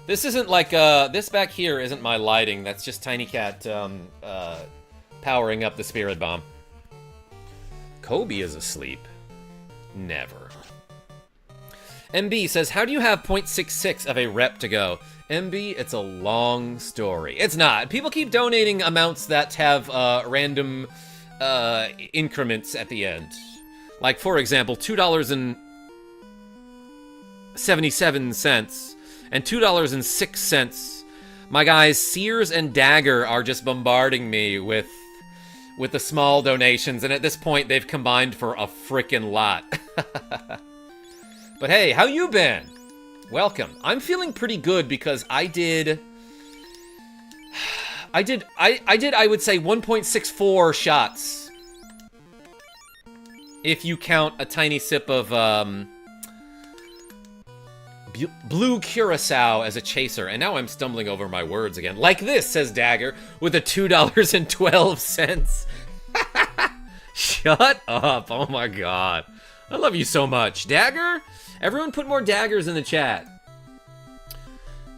This isn't like, this back here isn't my lighting. That's just Tiny Cat, powering up the Spirit Bomb. Kobe is asleep. Never. MB says, how do you have 0.66 of a rep to go? MB, it's a long story. It's not. People keep donating amounts that have random increments at the end. Like, for example, $2.77 and $2.06. My guys, Sears and Dagger are just bombarding me with the small donations, and at this point, they've combined for a frickin' lot. But hey, how you been? Welcome. I'm feeling pretty good because I would say 1.64 shots. If you count a tiny sip of blue curacao as a chaser. And now I'm stumbling over my words again. Like this, says Dagger, with a $2.12. Shut up. Oh my god. I love you so much. Dagger? Everyone put more daggers in the chat.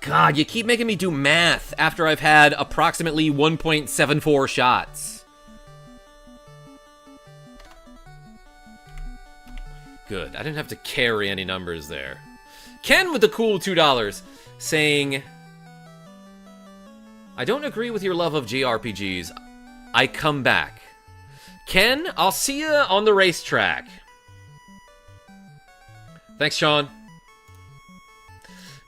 God, you keep making me do math after I've had approximately 1.74 shots. Good. I didn't have to carry any numbers there. Ken with the cool $2 saying, I don't agree with your love of JRPGs. I come back. Ken, I'll see you on the racetrack. Thanks, Sean.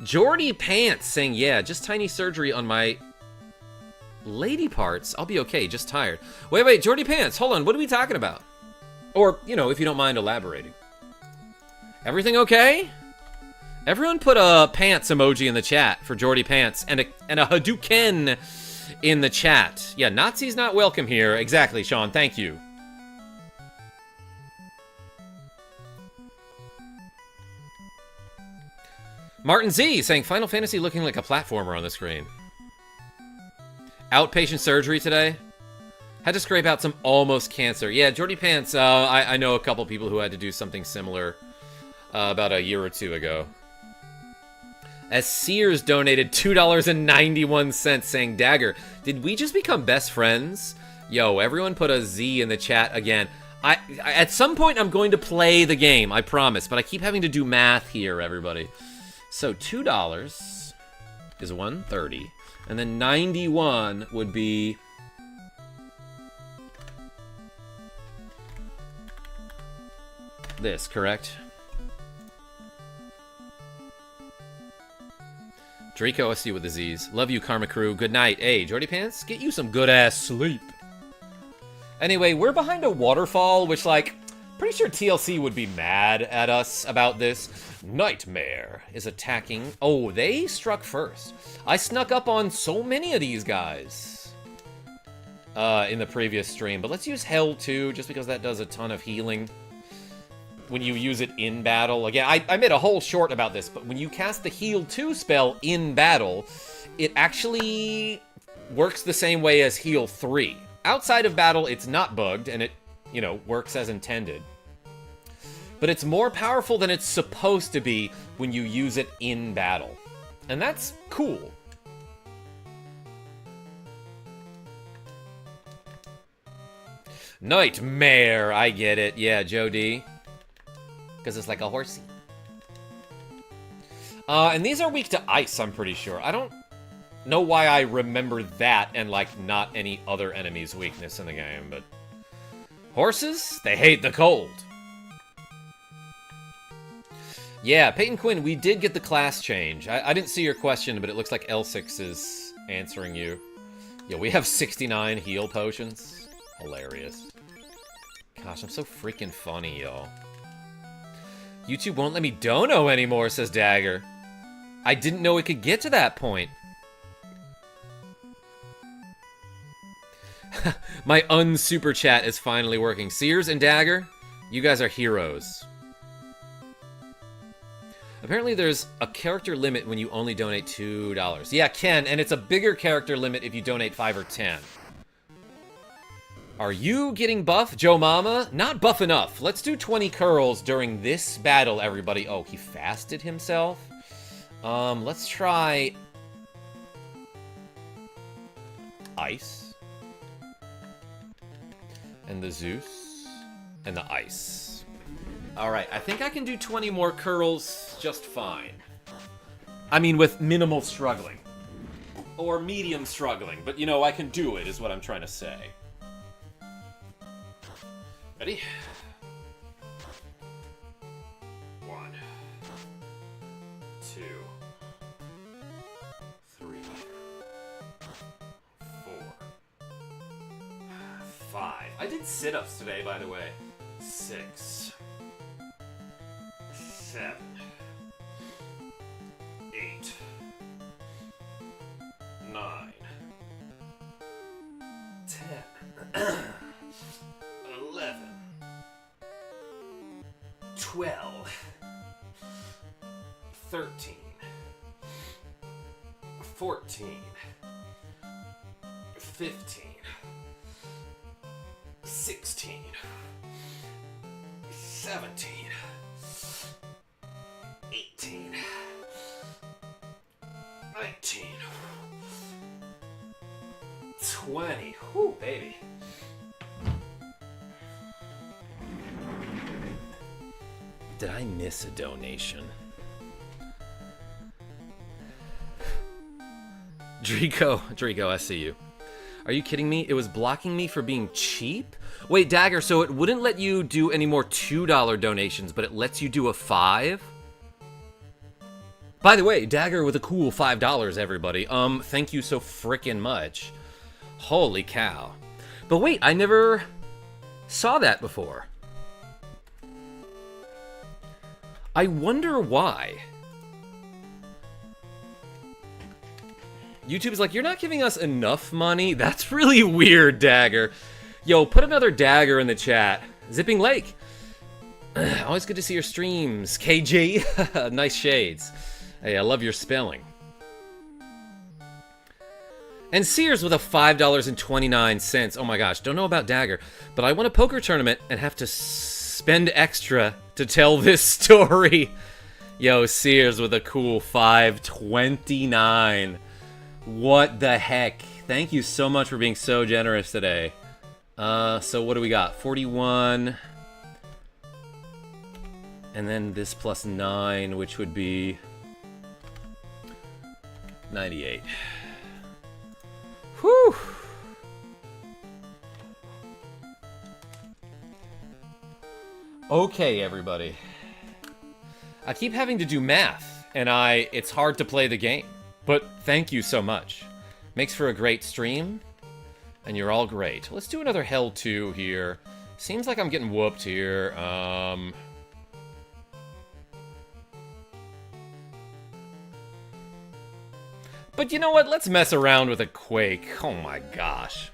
Jordy Pants saying, yeah, just tiny surgery on my lady parts. I'll be okay, just tired. Wait, Jordy Pants, hold on, what are we talking about? Or, you know, if you don't mind elaborating. Everything okay? Everyone put a pants emoji in the chat for Jordy Pants and a Hadouken in the chat. Yeah, Nazis not welcome here. Exactly, Sean, thank you. Martin Z saying Final Fantasy looking like a platformer on the screen. Outpatient surgery today. Had to scrape out some almost cancer. Yeah, Jordy Pants, I know a couple people who had to do something similar about a year or two ago. As Sears donated $2.91 saying, Dagger, did we just become best friends? Yo, everyone put a Z in the chat again. I at some point I'm going to play the game, I promise, but I keep having to do math here, everybody. So $2 is 130, and then 91 would be this, correct? Draco SC with the Z's. Love you, Karma Crew. Good night. Hey, Jordy Pants, get you some good-ass sleep. Anyway, we're behind a waterfall, which, like, pretty sure TLC would be mad at us about this. Nightmare is attacking. Oh, they struck first. I snuck up on so many of these guys in the previous stream, but let's use Hell too, just because that does a ton of healing when you use it in battle. Again, I made a whole short about this, but when you cast the Heal 2 spell in battle, it actually works the same way as Heal 3. Outside of battle, it's not bugged, and it, you know, works as intended. But it's more powerful than it's supposed to be when you use it in battle. And that's cool. Nightmare, I get it. Yeah, Joe D. Because it's like a horsey. And these are weak to ice, I'm pretty sure. I don't know why I remember that and, like, not any other enemy's weakness in the game, but... Horses? They hate the cold. Yeah, Peyton Quinn, we did get the class change. I didn't see your question, but it looks like L6 is answering you. Yeah, we have 69 heal potions. Hilarious. Gosh, I'm so freaking funny, y'all. YouTube won't let me dono anymore, says Dagger. I didn't know it could get to that point. My un-super chat is finally working. Sears and Dagger, you guys are heroes. Apparently there's a character limit when you only donate $2. Yeah, Ken, and it's a bigger character limit if you donate 5 or 10. Are you getting buff, Joe Mama? Not buff enough. Let's do 20 curls during this battle, everybody. Oh, he fasted himself? Let's try... Ice. And the Zeus. And the Ice. Alright, I think I can do 20 more curls just fine. I mean, with minimal struggling. Or medium struggling. But, you know, I can do it, is what I'm trying to say. Ready? 1, 2, 3, 5. I did sit-ups today, by the way. 6, 7, 8, 9, 10, 11, 12, 13, 14, 15, 16, 17, 18, 19, 20. Whew, baby. Did I miss a donation? Drico, I see you. Are you kidding me? It was blocking me for being cheap? Wait, Dagger, so it wouldn't let you do any more $2 donations, but it lets you do a 5? By the way, Dagger with a cool $5, everybody. Thank you so frickin' much. Holy cow. But wait, I never saw that before. I wonder why. YouTube's like, you're not giving us enough money? That's really weird, Dagger. Yo, put another Dagger in the chat. Zipping Lake. Always good to see your streams. KG. Nice shades. Hey, I love your spelling. And Sears with a $5.29. Oh my gosh, don't know about Dagger, but I won a poker tournament and have to spend extra to tell this story. Yo, Sears with a cool $5.29. What the heck? Thank you so much for being so generous today. So what do we got? 41. And then this plus 9, which would be 98. Whew. Okay, everybody. I keep having to do math, and it's hard to play the game. But thank you so much. Makes for a great stream, and you're all great. Let's do another Hell 2 here. Seems like I'm getting whooped here. But you know what? Let's mess around with a Quake. Oh my gosh.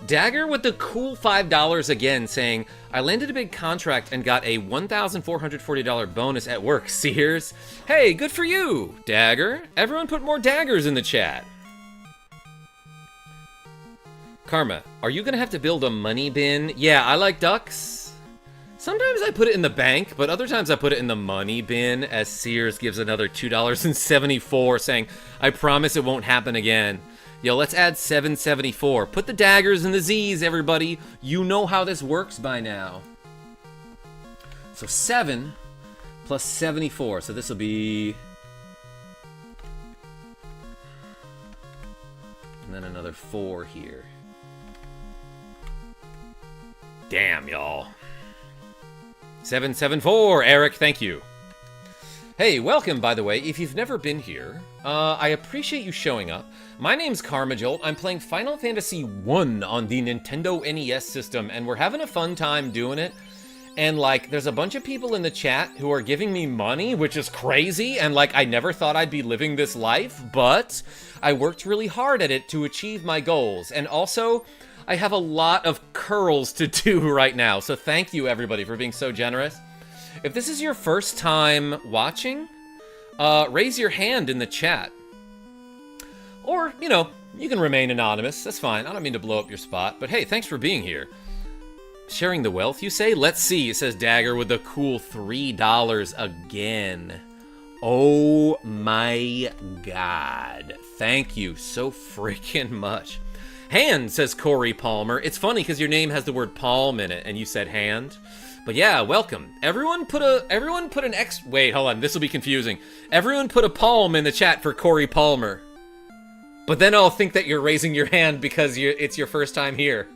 Dagger with the cool $5 again, saying, I landed a big contract and got a $1,440 bonus at work, Sears. Hey, good for you, Dagger. Everyone put more daggers in the chat. Karma, are you gonna have to build a money bin? Yeah, I like ducks. Sometimes I put it in the bank, but other times I put it in the money bin, as Sears gives another $2.74, saying, I promise it won't happen again. Yo, let's add 774. Put the daggers in the Z's, everybody. You know how this works by now. So 7 plus 74. So this will be... And then another 4 here. Damn, y'all. 774, Eric, thank you. Hey, welcome, by the way. If you've never been here, I appreciate you showing up. My name's KarmaJolt. I'm playing Final Fantasy 1 on the Nintendo NES system, and we're having a fun time doing it. And, like, there's a bunch of people in the chat who are giving me money, which is crazy, and, like, I never thought I'd be living this life, but I worked really hard at it to achieve my goals. And also, I have a lot of curls to do right now, so thank you, everybody, for being so generous. If this is your first time watching, raise your hand in the chat. Or, you know, you can remain anonymous. That's fine. I don't mean to blow up your spot. But hey, thanks for being here. Sharing the wealth, you say? Let's see. It says Dagger with a cool $3 again. Oh my god. Thank you so freaking much. Hand, says Corey Palmer. It's funny because your name has the word palm in it, and you said hand. But yeah, welcome. Everyone put an X. Wait, hold on. This will be confusing. Everyone put a palm in the chat for Corey Palmer. But then I'll think that you're raising your hand because it's your first time here.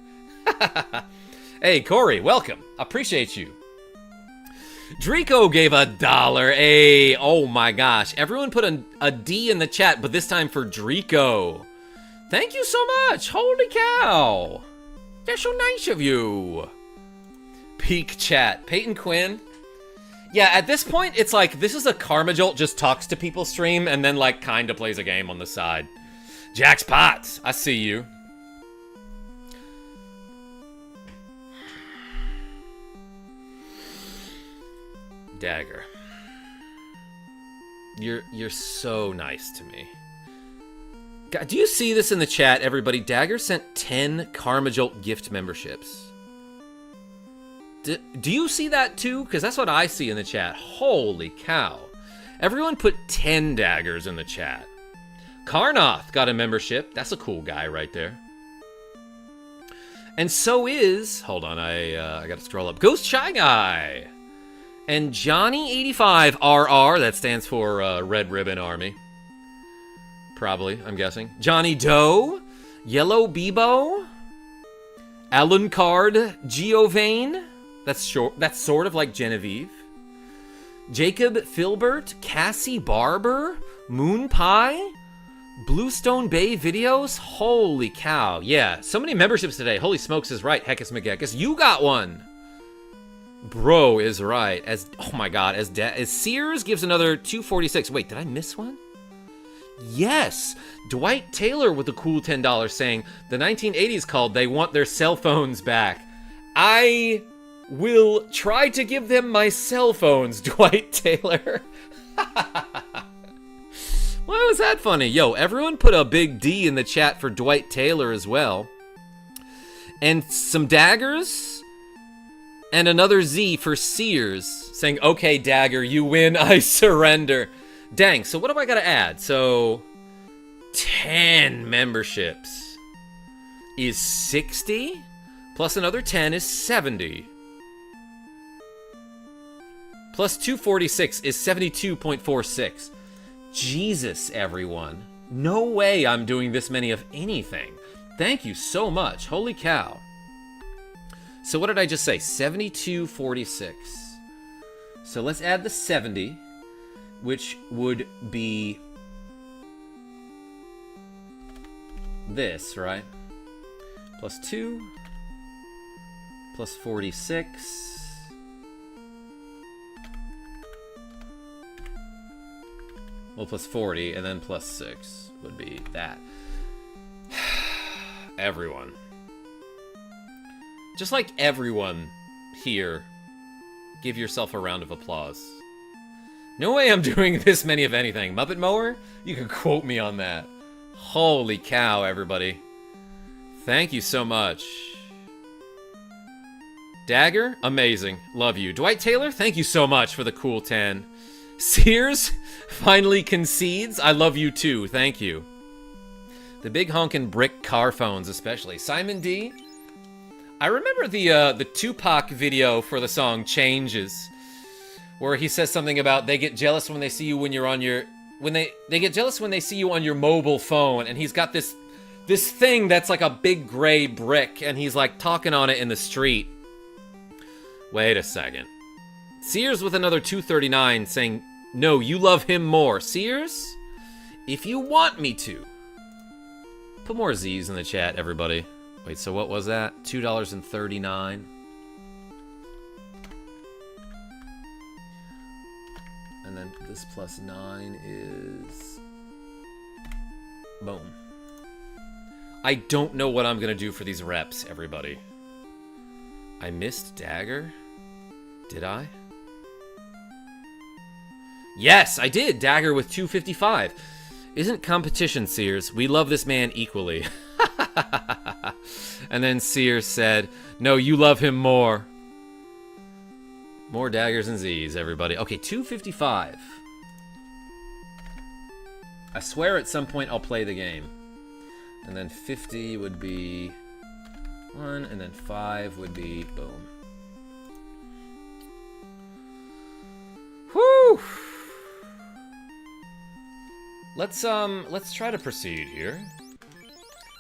Hey, Corey, welcome. Appreciate you. Drico gave $1. Hey, oh my gosh. Everyone put a D in the chat, but this time for Drico. Thank you so much. Holy cow. That's so nice of you. Peak chat. Peyton Quinn. Yeah, at this point, it's like, this is a KarmaJolt just talks to people stream and then, like, kind of plays a game on the side. Jack's Pots. I see you. Dagger. You're so nice to me. God, do you see this in the chat, everybody? Dagger sent 10 KarmaJolt gift memberships. Do you see that too? Because that's what I see in the chat. Holy cow. Everyone put 10 daggers in the chat. Karnoth got a membership. That's a cool guy right there. And so is... Hold on, I gotta scroll up. Ghost Shy Guy. And Johnny85RR. That stands for Red Ribbon Army. Probably, I'm guessing. Johnny Doe. Yellow Bebo. Alan Card. Giovane. That's short. That's sort of like Genevieve. Jacob Filbert, Cassie Barber, Moon Pie, Bluestone Bay Videos. Holy cow! Yeah, so many memberships today. Holy smokes is right. Heckus McGeckus, you got one. Bro is right. As oh my god, as Sears gives another 246. Wait, did I miss one? Yes, Dwight Taylor with a cool $10 saying the 1980s called. They want their cell phones back. I will try to give them my cell phones, Dwight Taylor. Why was that funny? Yo, everyone put a big D in the chat for Dwight Taylor as well. And some daggers. And another Z for Sears. Saying, okay, Dagger, you win, I surrender. Dang, so what do I gotta add? So, 10 memberships is 60. Plus another 10 is 70. Plus 246 is 72.46. Jesus, everyone. No way I'm doing this many of anything. Thank you so much. Holy cow. So what did I just say? 72.46. So let's add the 70, which would be this, right? Plus 2, plus 46. Well, plus 40, and then plus 6 would be that. Everyone. Just like everyone here, give yourself a round of applause. No way I'm doing this many of anything. Muppet Mower? You can quote me on that. Holy cow, everybody. Thank you so much. Dagger? Amazing. Love you. Dwight Taylor? Thank you so much for the cool 10. Sears finally concedes. I love you too. Thank you. The big honkin' brick car phones, especially. Simon D. I remember the Tupac video for the song Changes, where he says something about they get jealous when they see you when you're on your they get jealous when they see you on your mobile phone, and he's got this thing that's like a big gray brick, and he's like talking on it in the street. Wait a second. Sears with another 239 saying, no, you love him more. Sears, if you want me to. Put more Z's in the chat, everybody. Wait, so what was that? $2.39. And then this plus 9 is... Boom. I don't know what I'm gonna do for these reps, everybody. I missed Dagger? Did I? Yes, I did! Dagger with 255. Isn't competition, Sears. We love this man equally. And then Sears said, no, you love him more. More daggers and Z's, everybody. Okay, 255. I swear at some point I'll play the game. And then 50 would be 1, and then 5 would be boom. Whew! Let's try to proceed here.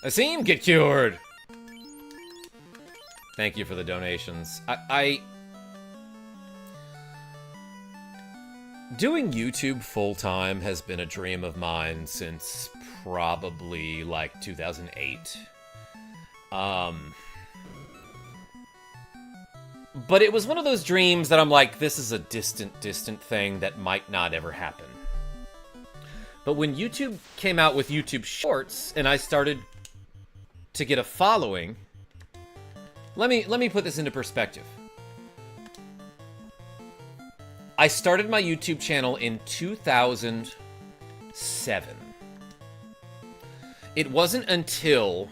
Asim, get cured! Thank you for the donations. Doing YouTube full-time has been a dream of mine since probably, like, 2008. But it was one of those dreams that I'm like, this is a distant, distant thing that might not ever happen. But when YouTube came out with YouTube Shorts, and I started to get a following, let me put this into perspective. I started my YouTube channel in 2007. It wasn't until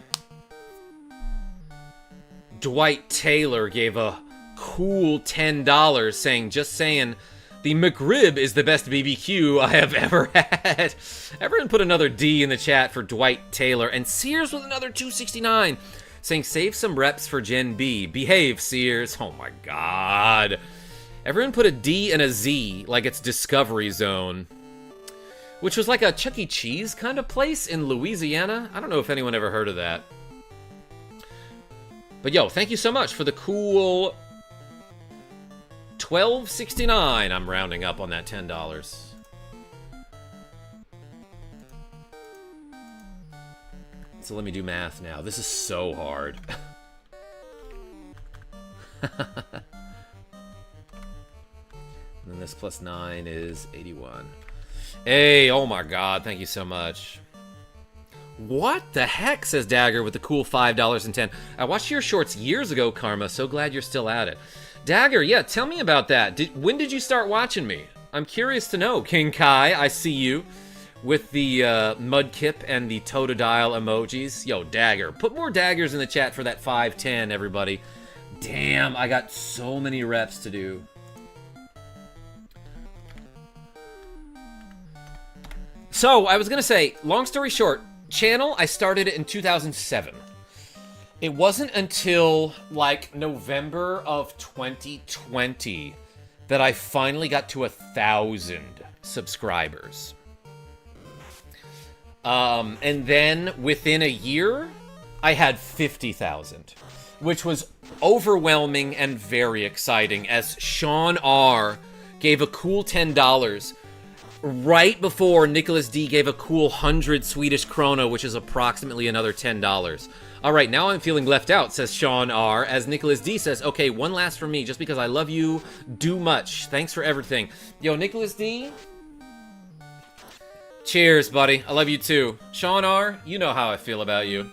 Dwight Taylor gave a cool $10 saying, just saying, the McRib is the best BBQ I have ever had. Everyone put another D in the chat for Dwight Taylor. And Sears with another $2.69 saying, save some reps for Gen B. Behave, Sears. Oh my god. Everyone put a D and a Z like it's Discovery Zone, which was like a Chuck E. Cheese kind of place in Louisiana. I don't know if anyone ever heard of that. But yo, thank you so much for the cool $12.69. I'm rounding up on that $10. So let me do math now. This is so hard. And then this plus 9 is 81. Hey, oh my god, thank you so much. What the heck, says Dagger with the cool $5.10. I watched your shorts years ago, Karma. So glad you're still at it. Dagger, yeah, tell me about that. When did you start watching me? I'm curious to know. King Kai, I see you with the Mudkip and the Totodile emojis. Yo, Dagger. Put more daggers in the chat for that 510, everybody. Damn, I got so many reps to do. So, I was going to say, long story short, channel, I started it in 2007. It wasn't until, like, November of 2020 that I finally got to 1,000 subscribers. And then, within a year, I had 50,000, which was overwhelming and very exciting, as Sean R. gave a cool $10 right before Nicholas D gave a cool 100 Swedish krona, which is approximately another $10. All right, now I'm feeling left out, says Sean R. As Nicholas D says, okay, one last from me, just because I love you, do much. Thanks for everything. Yo, Nicholas D. Cheers, buddy. I love you too. Sean R., you know how I feel about you.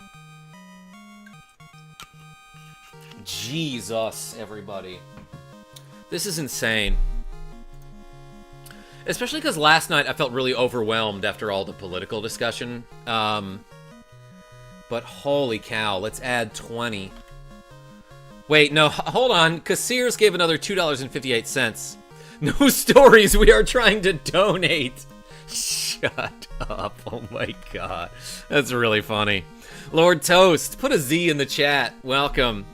Jesus, everybody. This is insane. Especially because last night I felt really overwhelmed after all the political discussion. But holy cow, let's add 20. Wait, no, hold on, because Sears gave another $2.58. No stories, we are trying to donate. Shut up, oh my god. That's really funny. Lord Toast, put a Z in the chat. Welcome.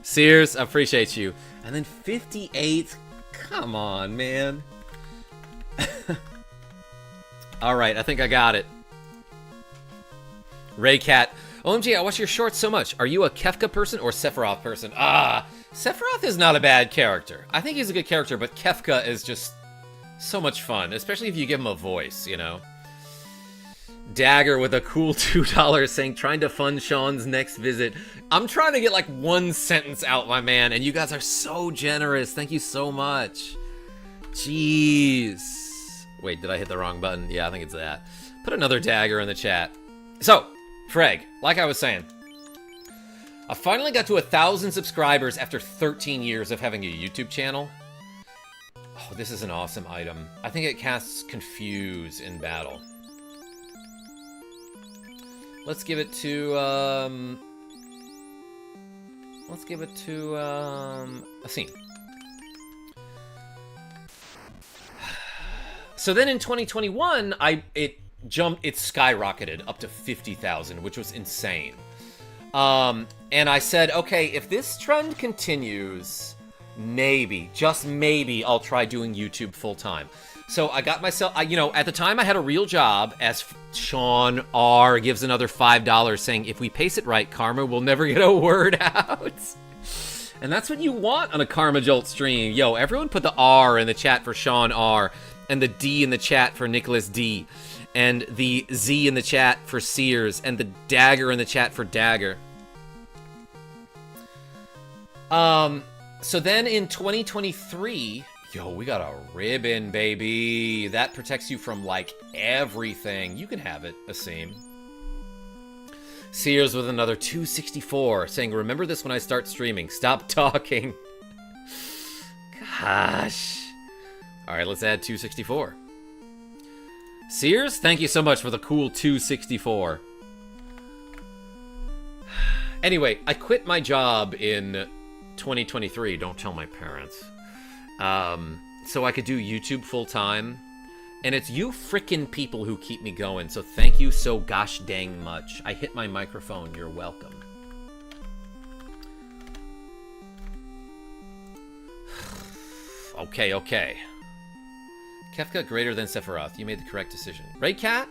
Sears, I appreciate you. And then 58, come on, man. Alright, I think I got it. Raycat. OMG, I watch your shorts so much. Are you a Kefka person or Sephiroth person? Sephiroth is not a bad character. I think he's a good character, but Kefka is just so much fun, especially if you give him a voice, you know? Dagger with a cool $2 saying, trying to fund Sean's next visit. I'm trying to get like one sentence out, my man, and you guys are so generous. Thank you so much. Jeez. Wait, did I hit the wrong button? Yeah, I think it's that. Put another dagger in the chat. So, Freg, like I was saying, I finally got to 1,000 subscribers after 13 years of having a YouTube channel. Oh, this is an awesome item. I think it casts Confuse in battle. Let's give it to, Asim. So then in 2021, it skyrocketed up to 50,000, which was insane. And I said, okay, if this trend continues, maybe, just maybe, I'll try doing YouTube full time. So I got myself, you know, at the time I had a real job, as Sean R. gives another $5 saying, if we pace it right, Karma will never get a word out. And that's what you want on a KarmaJolt stream. Yo, everyone put the R in the chat for Sean R. and the D in the chat for Nicholas D, and the Z in the chat for Sears, and the dagger in the chat for Dagger. So then in 2023, yo, we got a ribbon, baby. That protects you from, like, everything. You can have it, Asim. Sears with another 264, saying, remember this when I start streaming. Stop talking. Gosh. All right, let's add 264. Sears, thank you so much for the cool 264. Anyway, I quit my job in 2023. Don't tell my parents. So I could do YouTube full time. And it's you frickin' people who keep me going. So thank you so gosh dang much. I hit my microphone. You're welcome. Okay. Kefka greater than Sephiroth. You made the correct decision. Right, Cat?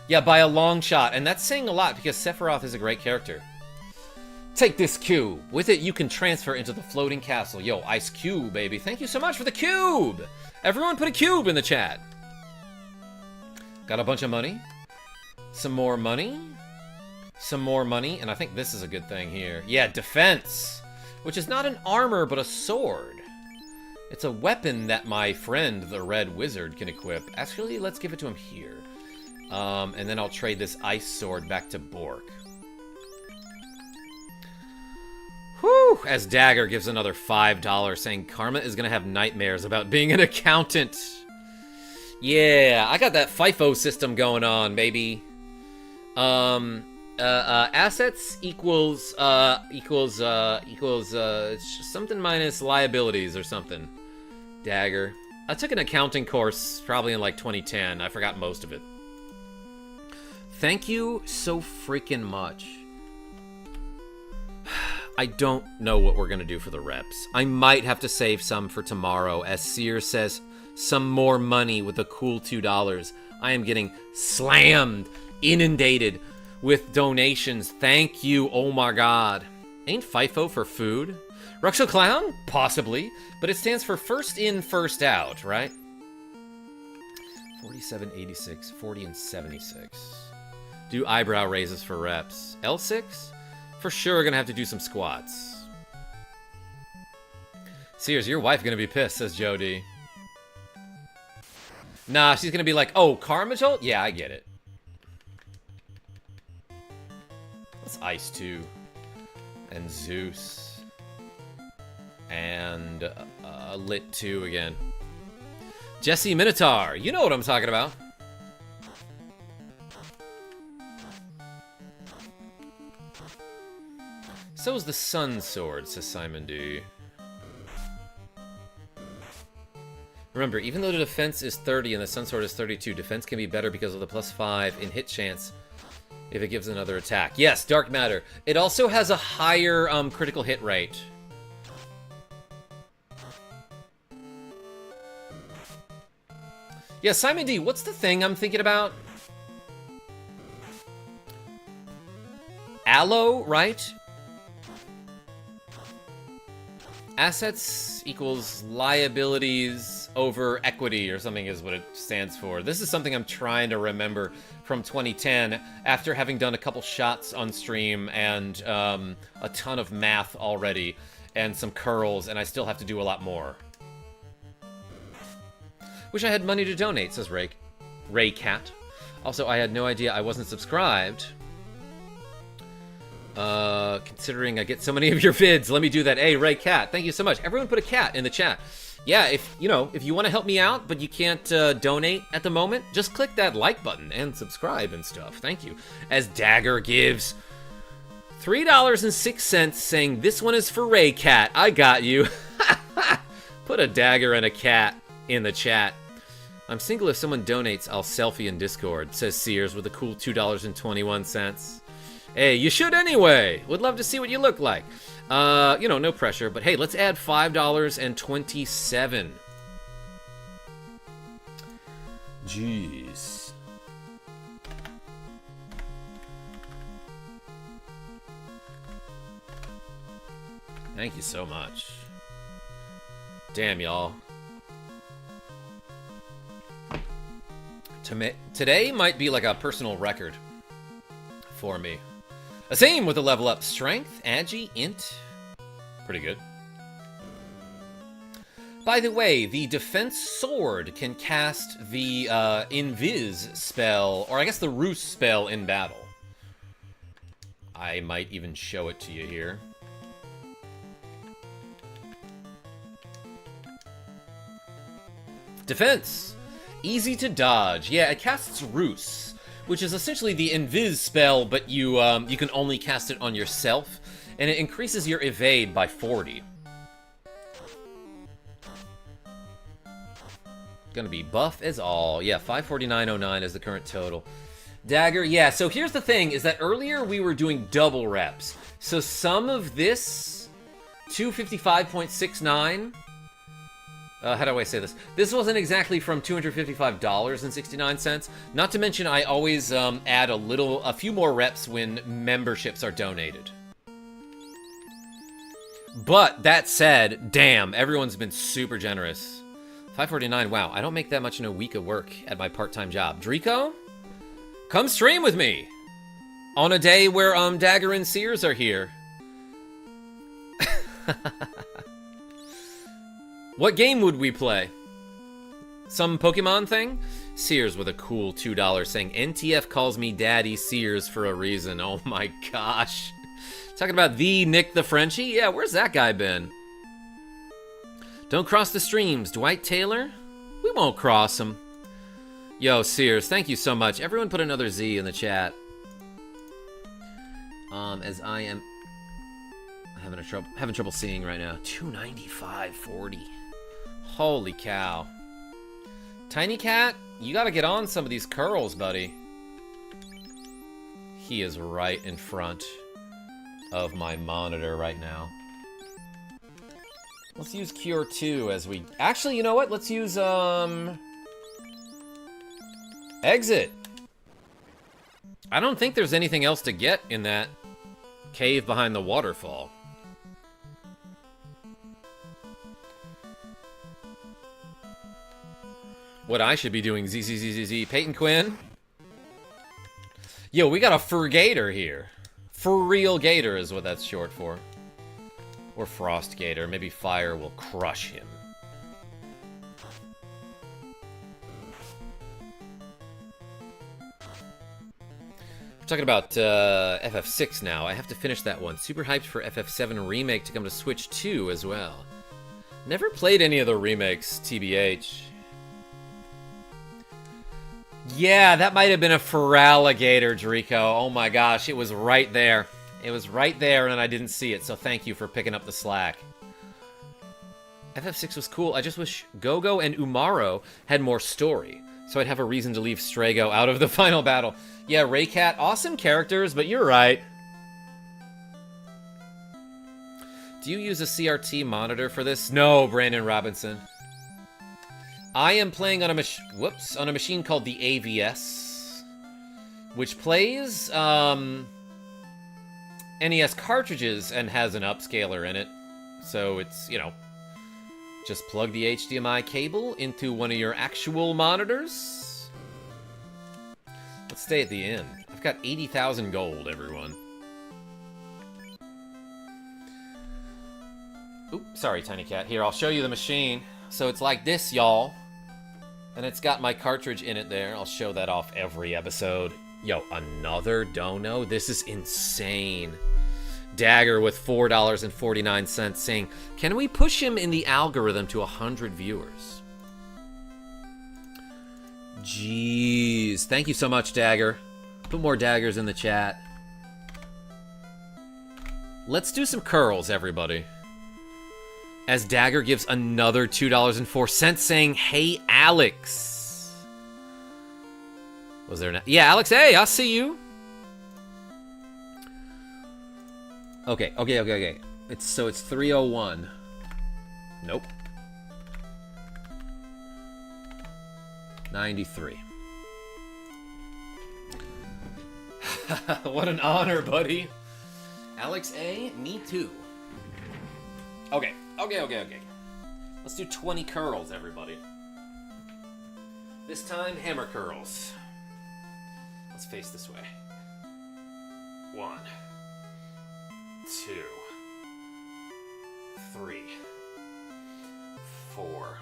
Yeah, by a long shot. And that's saying a lot because Sephiroth is a great character. Take this cube. With it, you can transfer into the floating castle. Yo, Ice Cube, baby. Thank you so much for the cube. Everyone put a cube in the chat. Got a bunch of money. Some more money. Some more money. And I think this is a good thing here. Yeah, defense. Which is not an armor, but a sword. It's a weapon that my friend, the Red Wizard, can equip. Actually, let's give it to him here. And then I'll trade this ice sword back to Bork. Whew! As Dagger gives another $5, saying Karma is gonna have nightmares about being an accountant. Yeah, I got that FIFO system going on, baby. Assets equals something minus liabilities or something. Dagger. I took an accounting course probably in like 2010. I forgot most of it. Thank you so freaking much. I don't know what we're gonna do for the reps. I might have to save some for tomorrow. As Sear says, some more money with a cool $2. I am getting slammed, inundated with donations. Thank you, oh my god. Ain't FIFO for food? Ruxo Clown? Possibly. But it stands for first in, first out, right? 47, 86, 40, and 76. Do eyebrow raises for reps. L6? For sure gonna have to do some squats. Sears, your wife gonna be pissed, says Jody. Nah, she's gonna be like, oh, KarmaJolt? Yeah, I get it. Let's Ice 2. And Zeus. And Lit 2 again. Jesse Minotaur, you know what I'm talking about. So is the Sun Sword, says Simon D. Remember, even though the defense is 30 and the Sun Sword is 32, defense can be better because of the +5 in hit chance if it gives another attack. Yes, Dark Matter. It also has a higher critical hit rate. Yeah, Simon D, what's the thing I'm thinking about? Aloe, right? Assets equals liabilities over equity or something is what it stands for. This is something I'm trying to remember from 2010 after having done a couple shots on stream and a ton of math already and some curls, and I still have to do a lot more. Wish I had money to donate, says Ray Cat. Also, I had no idea I wasn't subscribed. Considering I get so many of your vids, let me do that. Hey, Ray Cat, thank you so much. Everyone put a cat in the chat. Yeah, if you want to help me out, but you can't donate at the moment, just click that like button and subscribe and stuff. Thank you. As Dagger gives $3.06, saying this one is for Ray Cat. I got you. Put a dagger and a cat in the chat. I'm single. If someone donates, I'll selfie in Discord, says Sears with a cool $2.21. Hey, you should anyway. Would love to see what you look like. No pressure, but hey, let's add $5.27. Jeez. Thank you so much. Damn, y'all. Today might be like a personal record for me. Same with the level up. Strength, Agi, Int. Pretty good. By the way, the defense sword can cast the Invis spell, or I guess the Roost spell in battle. I might even show it to you here. Defense. Easy to dodge. Yeah, it casts Roost, which is essentially the Invis spell, but you can only cast it on yourself, and it increases your evade by 40. Gonna be buff as all. Yeah, 549.09 is the current total. Dagger, yeah, so here's the thing, is that earlier we were doing double reps. So some of this, 255.69, how do I say this? This wasn't exactly from $255.69. Not to mention, I always add a few more reps when memberships are donated. But that said, damn, everyone's been super generous. 549, wow, I don't make that much in a week of work at my part-time job. Drico, come stream with me on a day where Dagger and Sears are here. What game would we play? Some Pokemon thing? Sears with a cool $2 saying, NTF calls me Daddy Sears for a reason. Oh my gosh. Talking about the Nick the Frenchie? Yeah, where's that guy been? Don't cross the streams. Dwight Taylor? We won't cross him. Yo, Sears, thank you so much. Everyone put another Z in the chat. As I am having trouble seeing right now. 295.40. Holy cow. Tiny Cat, you gotta get on some of these curls, buddy. He is right in front of my monitor right now. Let's use Cure 2 as we... Actually, you know what? Let's use, Exit. I don't think there's anything else to get in that cave behind the waterfall. What I should be doing, ZZZZZ. Peyton Quinn. Yo, we got a Fur-Gator here. For real Gator is what that's short for. Or Frost Gator. Maybe fire will crush him. We're talking about FF6 now. I have to finish that one. Super hyped for FF7 Remake to come to Switch 2 as well. Never played any of the remakes, TBH. Yeah, that might have been a Feraligatr, Drico. Oh my gosh, it was right there. It was right there and I didn't see it, so thank you for picking up the slack. FF6 was cool. I just wish Gogo and Umaro had more story, so I'd have a reason to leave Strago out of the final battle. Yeah, Raycat, awesome characters, but you're right. Do you use a CRT monitor for this? No, Brandon Robinson. I am playing on a machine called the AVS, which plays NES cartridges and has an upscaler in it. So it's, you know, just plug the HDMI cable into one of your actual monitors. Let's stay at the end. I've got 80,000 gold, everyone. Oop, sorry, Tiny Cat. Here, I'll show you the machine. So it's like this, y'all. And it's got my cartridge in it there. I'll show that off every episode. Yo, another dono? This is insane. Dagger with $4.49 saying, can we push him in the algorithm to 100 viewers? Jeez. Thank you so much, Dagger. Put more daggers in the chat. Let's do some curls, everybody. As Dagger gives another $2.04 saying, hey, Alex. Was there not? Yeah, Alex, hey, I see you. Okay. It's 301. Nope. 93. What an honor, buddy. Alex A, me too. Okay. Let's do 20 curls, everybody. This time, hammer curls. Let's face this way. 1, 2, 3, 4,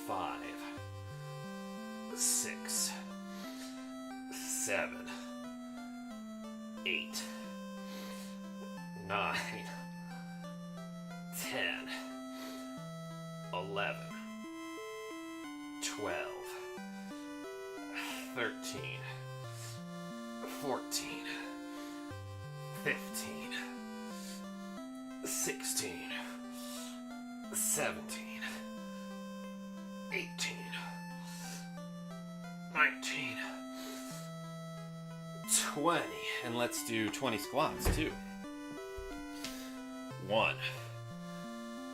5, 6, 7, 8, 9, 10, 11, 12, 13, 14, 15, 16, 17, 18, 19, 20, and let's do 20 squats too. 1,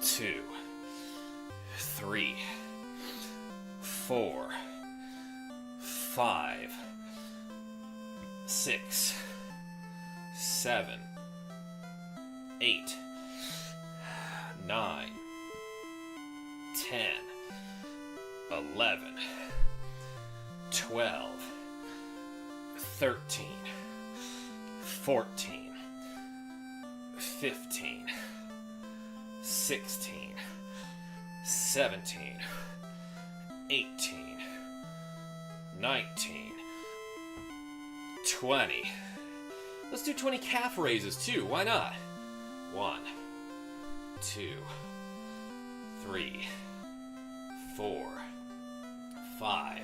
2, 3, 4, 5, 6, 7, 8, 9, 10, 11, 12, 13, 14, 15, 16, 17, 18, 19, 20. Let's do 20 calf raises too. Why not? 1, 2, 3, 4, 5,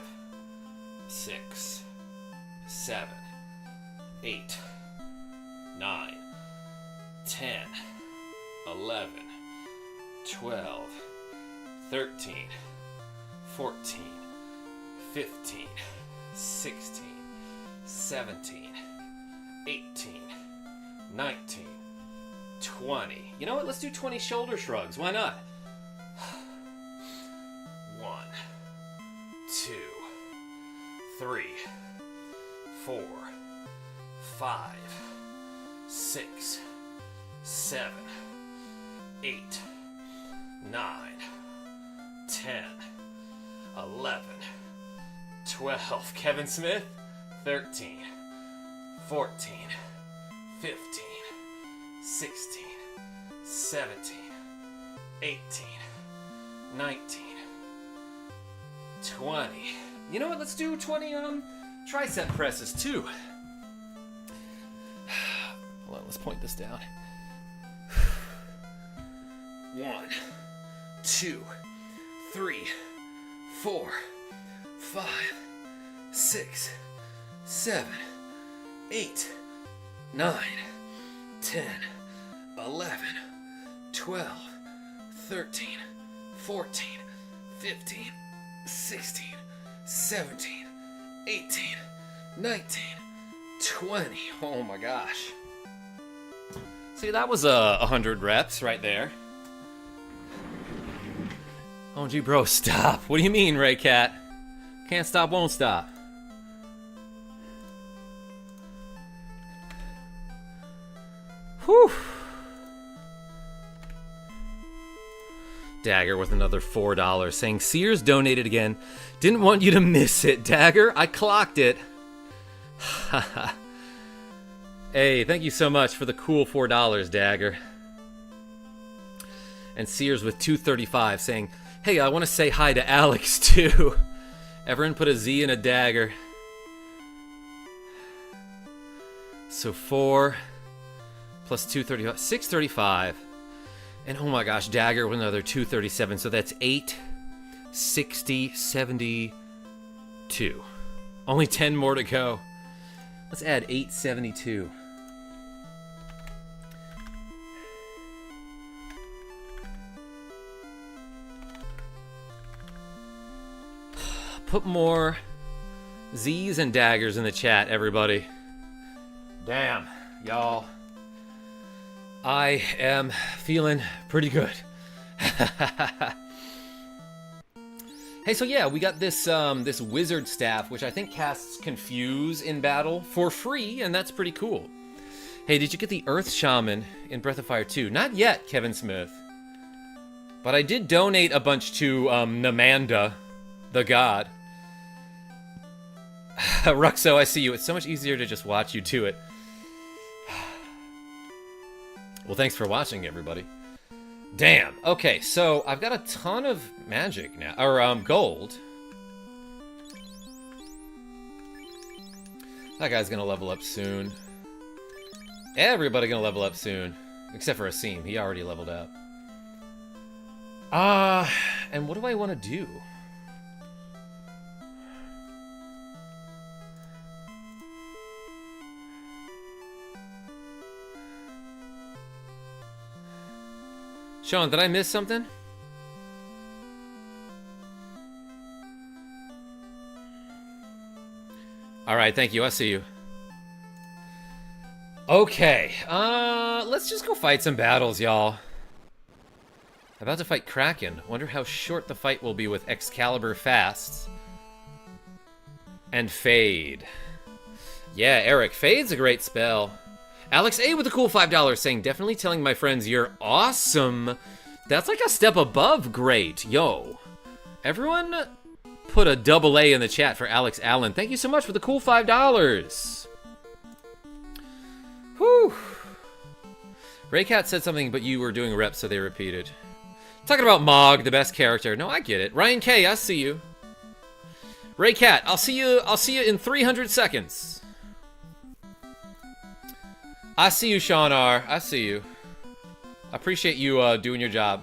6, 7, 8, 9, 10, 11, 12, 13, 14, 15, 16, 17, 18, 19, 20. You know what? Let's do 20 shoulder shrugs. Why not? 1, 2, 3, 4, 5, 6, 7, 8, 9, 10, 11, 12. Kevin Smith, 13, 14, 15, 16, 17, 18, 19, 20. You know what? Let's do 20 tricep presses too. Hold on, let's point this down. 1, 2, 3, 4, 5, 6, 7, 8, 9, 10, 11, 12, 13, 14, 15, 16, 17, 18, 19, 20. Oh my gosh. See, that was 100 reps right there. Oh gee, bro, stop. What do you mean, Ray Cat? Can't stop, won't stop. Whew. Dagger with another $4 saying, Sears donated again. Didn't want you to miss it, Dagger. I clocked it. Hey, thank you so much for the cool $4, Dagger. And Sears with $2.35 saying, hey, I want to say hi to Alex too. Everyone put a Z in a dagger. So 4 plus 235, 635. And oh my gosh, Dagger with another 237. So that's 860, 72. Only 10 more to go. Let's add 872. Put more Z's and daggers in the chat, everybody. Damn, y'all. I am feeling pretty good. Hey, so yeah, we got this this wizard staff, which I think casts Confuse in battle for free, and that's pretty cool. Hey, did you get the Earth Shaman in Breath of Fire 2? Not yet, Kevin Smith. But I did donate a bunch to Namanda, The god. Ruxo, I see you. It's so much easier to just watch you do it. Well, thanks for watching, everybody. Damn. Okay, so I've got a ton of magic now. Or, gold. That guy's gonna level up soon. Everybody gonna level up soon. Except for Asim. He already leveled up. And what do I want to do? Sean, did I miss something? Alright, thank you. I see you. Okay, let's just go fight some battles, y'all. About to fight Kraken. Wonder how short the fight will be with Excalibur Fast. And Fade. Yeah, Eric, Fade's a great spell. Alex A with a cool $5 saying, definitely telling my friends you're awesome. That's like a step above great. Yo. Everyone put a double A in the chat for Alex Allen. Thank you so much for the cool $5. Whew. Raycat said something, but you were doing reps, so they repeated. Talking about Mog, the best character. No, I get it. Ryan K, I see you. Raycat, I'll see you in 300 seconds. I see you, Sean R. I see you. I appreciate you doing your job.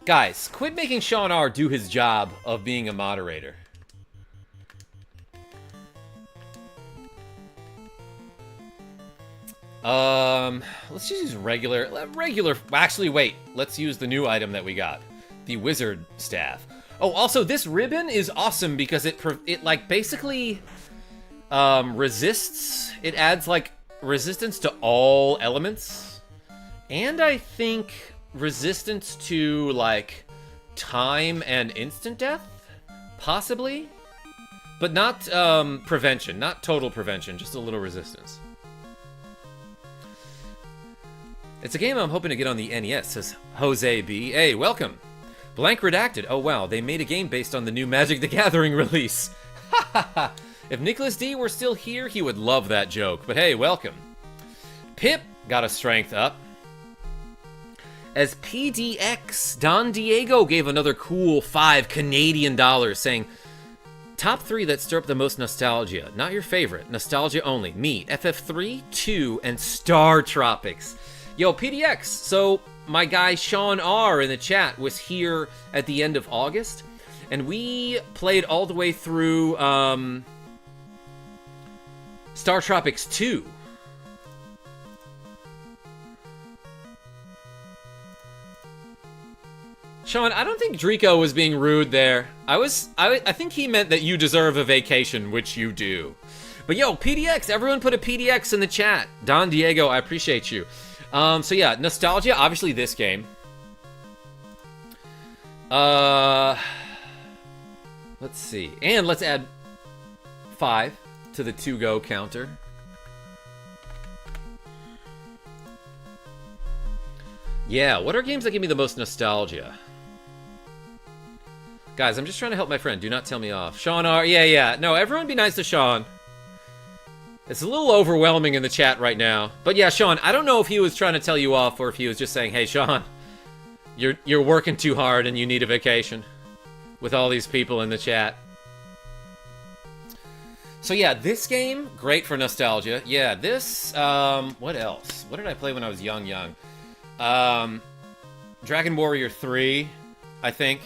Guys, quit making Sean R do his job of being a moderator. Let's just use regular, actually, wait. Let's use the new item that we got. The wizard staff. Oh, also, this ribbon is awesome because it like, basically, resists, it adds, like, resistance to all elements. And I think resistance to, like, time and instant death? Possibly? But not, prevention. Not total prevention, just a little resistance. It's a game I'm hoping to get on the NES, says Jose B. Hey, welcome. Blank redacted. Oh, wow. They made a game based on the new Magic the Gathering release. Ha ha ha. If Nicholas D were still here, he would love that joke. But hey, welcome. Pip got a strength up. As PDX, Don Diego gave another cool $5 Canadian saying, top 3 that stir up the most nostalgia. Not your favorite. Nostalgia only. Me, FF3, 2, and Star Tropics. Yo, PDX, so my guy Sean R in the chat was here at the end of August, and we played all the way through Star Tropics 2. Sean, I don't think Drico was being rude there. I think he meant that you deserve a vacation, which you do. But yo, PDX, everyone put a PDX in the chat. Don Diego, I appreciate you. So yeah, nostalgia, obviously this game. Let's see. And let's add 5 to the to-go counter. Yeah, what are games that give me the most nostalgia? Guys, I'm just trying to help my friend. Do not tell me off. Sean R. Yeah. No, everyone be nice to Sean. It's a little overwhelming in the chat right now. But yeah, Sean, I don't know if he was trying to tell you off or if he was just saying, hey, Sean, you're working too hard and you need a vacation with all these people in the chat. So yeah, this game, great for nostalgia. Yeah, this, what else? What did I play when I was young? Dragon Warrior 3, I think.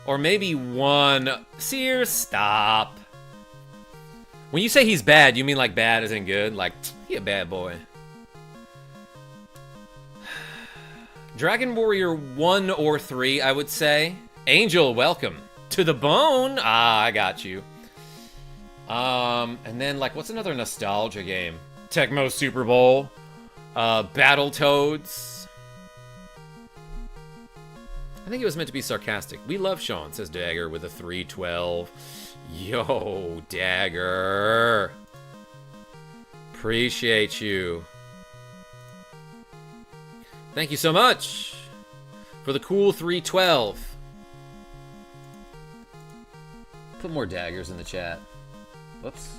Or maybe 1. Sears, stop. When you say he's bad, you mean like bad as in good? Like, he a bad boy. Dragon Warrior 1 or 3, I would say. Angel, welcome. To the bone. Ah, I got you. And then, like, what's another nostalgia game? Tecmo Super Bowl. Battletoads. I think it was meant to be sarcastic. We love Sean, says Dagger with a 312. Yo, Dagger. Appreciate you. Thank you so much for the cool 312. put more daggers in the chat. Whoops.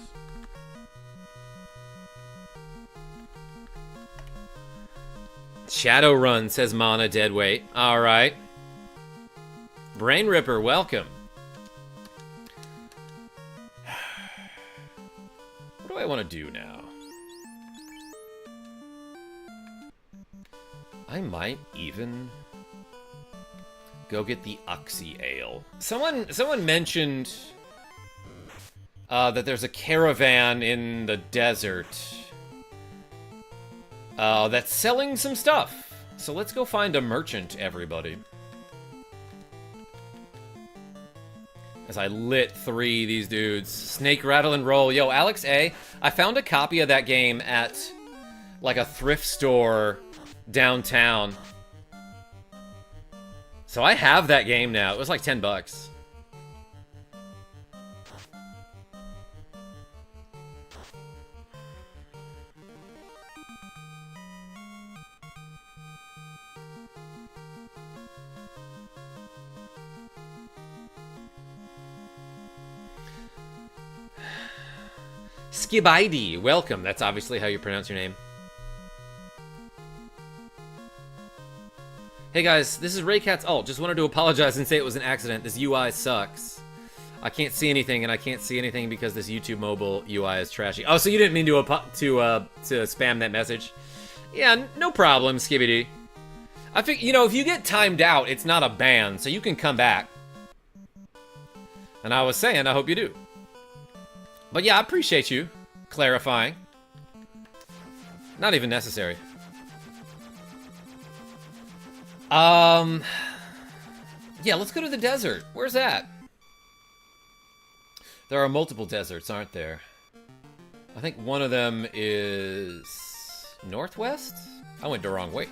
Shadowrun, says Mana Deadweight. Alright. Brain Ripper, welcome. What do I want to do now? I might even go get the Oxy Ale. Someone mentioned that there's a caravan in the desert that's selling some stuff. So let's go find a merchant, everybody. As I lit 3 these dudes. Snake, Rattle, and Roll. Yo, Alex A, I found a copy of that game at, like, a thrift store downtown. So I have that game now. It was like 10 bucks. Skibidi, welcome. That's obviously how you pronounce your name. Hey guys, this is Raycat's alt. Just wanted to apologize and say it was an accident. This UI sucks. I can't see anything, and I can't see anything because this YouTube mobile UI is trashy. Oh, so you didn't mean to spam that message? Yeah, no problem, Skibidi. I think, you know, if you get timed out, it's not a ban, so you can come back. And I was saying, I hope you do. But yeah, I appreciate you clarifying. Not even necessary. Yeah, let's go to the desert. Where's that? There are multiple deserts, aren't there? I think one of them is northwest? I went the wrong way.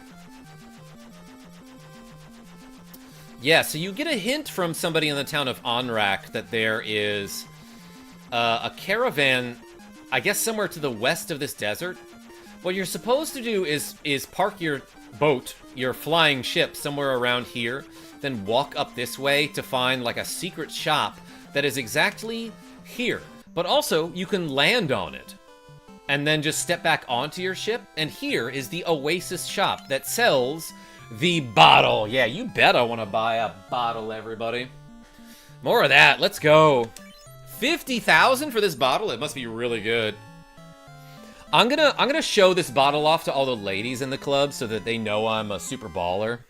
Yeah, so you get a hint from somebody in the town of Onrak that there is a caravan, I guess somewhere to the west of this desert. What you're supposed to do is park your boat, your flying ship, somewhere around here, then walk up this way to find like a secret shop that is exactly here. But also, you can land on it and then just step back onto your ship, and here is the Oasis shop that sells the bottle. Yeah, you bet I want to buy a bottle, everybody. More of that. Let's go. 50,000 for this bottle? It must be really good. I'm gonna show this bottle off to all the ladies in the club so that they know I'm a super baller.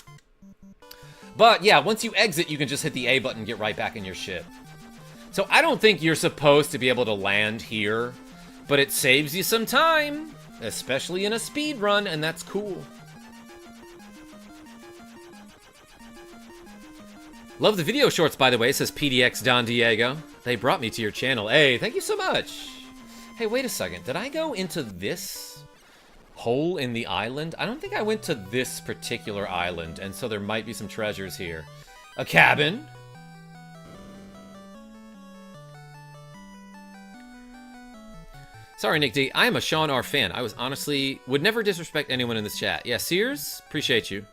But yeah, once you exit, you can just hit the A button and get right back in your ship. So I don't think you're supposed to be able to land here, but it saves you some time, especially in a speed run, and that's cool. Love the video shorts, by the way, says PDX Don Diego. They brought me to your channel. Hey, thank you so much. Hey, wait a second. Did I go into this hole in the island? I don't think I went to this particular island, and so there might be some treasures here. A cabin? Sorry, Nick D. I am a Sean R fan. I would never disrespect anyone in this chat. Yeah, Sears, appreciate you.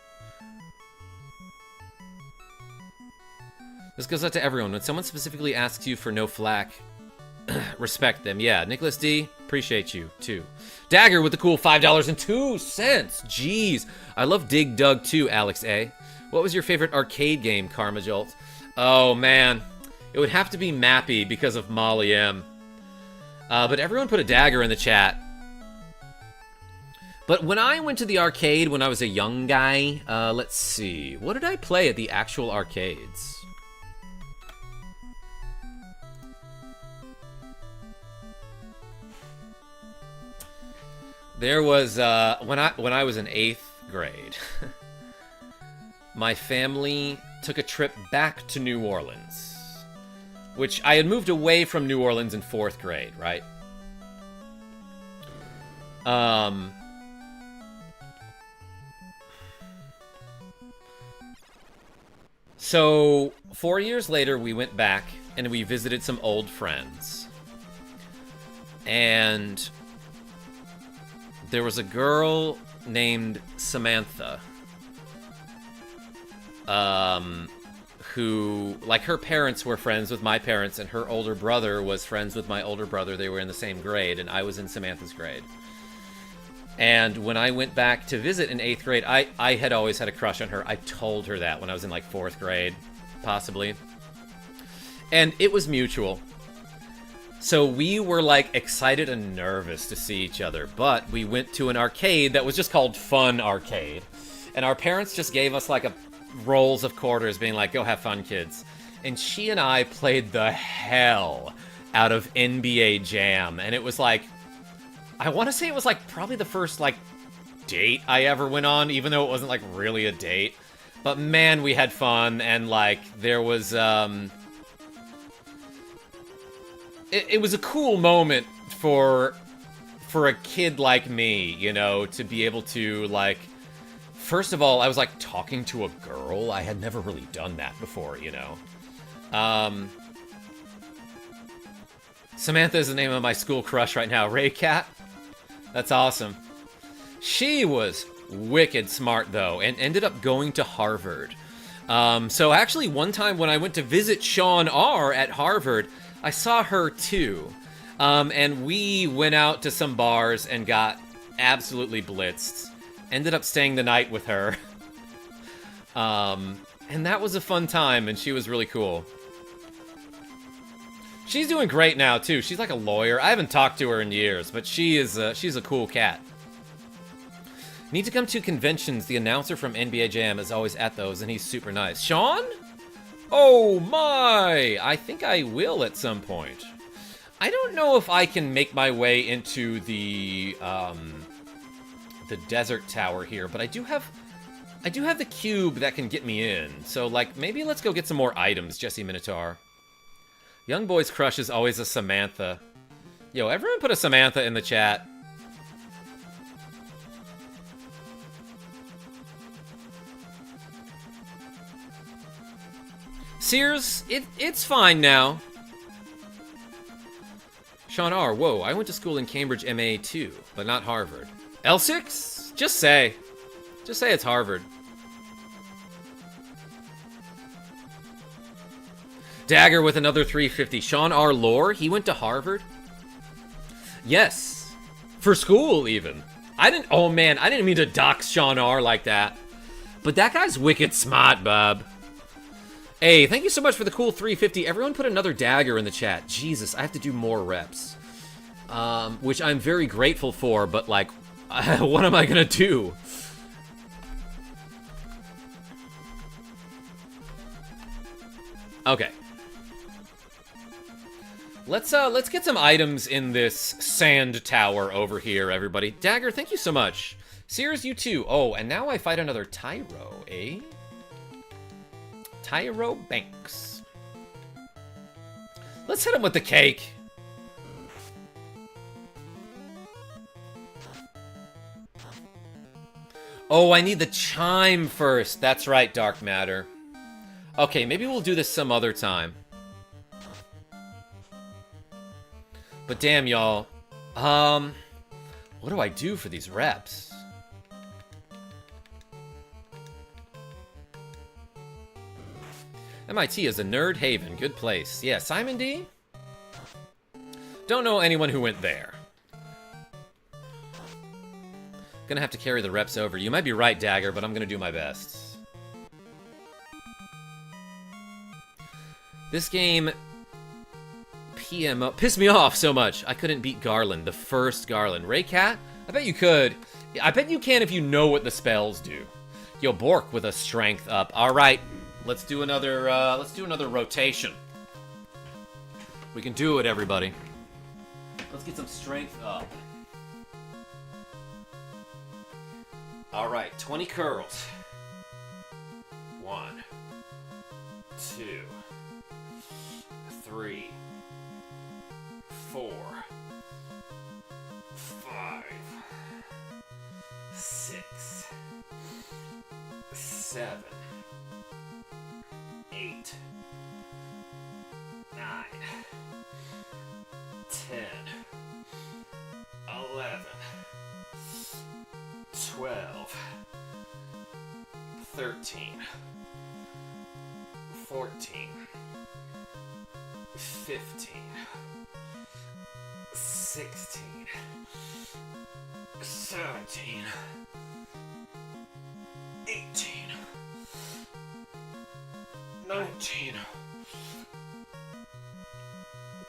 This goes out to everyone. When someone specifically asks you for no flack, respect them. Yeah, Nicholas D, appreciate you, too. Dagger with the cool $5.02. Jeez. I love Dig Dug, too, Alex A. What was your favorite arcade game, KarmaJolt? Oh, man. It would have to be Mappy because of Molly M. But everyone put a dagger in the chat. But when I went to the arcade when I was a young guy, let's see. What did I play at the actual arcades? There was, when I was in 8th grade, my family took a trip back to New Orleans, which I had moved away from New Orleans in 4th grade, right? So 4 years later, we went back and we visited some old friends. And there was a girl named Samantha, who, like, her parents were friends with my parents, and her older brother was friends with my older brother. They were in the same grade, and I was in Samantha's grade. And when I went back to visit in 8th grade, I had always had a crush on her. I told her that when I was in, like, 4th grade, possibly. And it was mutual. So we were, like, excited and nervous to see each other. But we went to an arcade that was just called Fun Arcade. And our parents just gave us, like, rolls of quarters, being like, go have fun, kids. And she and I played the hell out of NBA Jam. And it was, like, I want to say it was, like, probably the first, like, date I ever went on, even though it wasn't, like, really a date. But, man, we had fun. And, like, there was, It was a cool moment for a kid like me, you know, to be able to, like, first of all, I was, like, talking to a girl. I had never really done that before, you know. Samantha is the name of my school crush right now. Ray Cat? That's awesome. She was wicked smart, though, and ended up going to Harvard. So actually, one time when I went to visit Sean R. at Harvard, I saw her too, and we went out to some bars and got absolutely blitzed. Ended up staying the night with her, and that was a fun time, and she was really cool. She's doing great now too. She's like a lawyer. I haven't talked to her in years, but she's a cool cat. Need to come to conventions. The announcer from NBA Jam is always at those, and he's super nice. Sean? Oh my! I think I will at some point. I don't know if I can make my way into the desert tower here, but I do have the cube that can get me in. So, like, maybe let's go get some more items, Jesse Minotaur. Young boy's crush is always a Samantha. Yo, everyone put a Samantha in the chat. Sears, it's fine now. Sean R, whoa, I went to school in Cambridge MA too, but not Harvard. L6? Just say it's Harvard. Dagger with another 350. Sean R. Lore, he went to Harvard? Yes. For school, even. Oh man, I didn't mean to dox Sean R. like that. But that guy's wicked smart, bub. Hey, thank you so much for the cool 350. Everyone put another dagger in the chat. Jesus, I have to do more reps. Which I'm very grateful for, but, like, what am I gonna do? Okay. Let's get some items in this sand tower over here, everybody. Dagger, thank you so much. Sears, you too. Oh, and now I fight another Tyro, eh? Tyro Banks. Let's hit him with the cake. Oh, I need the chime first. That's right, Dark Matter. Okay, maybe we'll do this some other time. But damn, y'all. What do I do for these reps? MIT is a nerd haven. Good place. Yeah, Simon D? Don't know anyone who went there. Gonna have to carry the reps over. You might be right, Dagger, but I'm gonna do my best. This game pissed me off so much. I couldn't beat Garland, the first Garland. Raycat? I bet you could. I bet you can if you know what the spells do. Yo, Bork with a strength up. All right, let's do another rotation. We can do it, everybody. Let's get some strength up. All right, 20 curls. 1, 2, 3, 4, 5, 6, 7, 8, 9, 10, 11, 12, 13, 14, 15, 16, 17, 18, 19,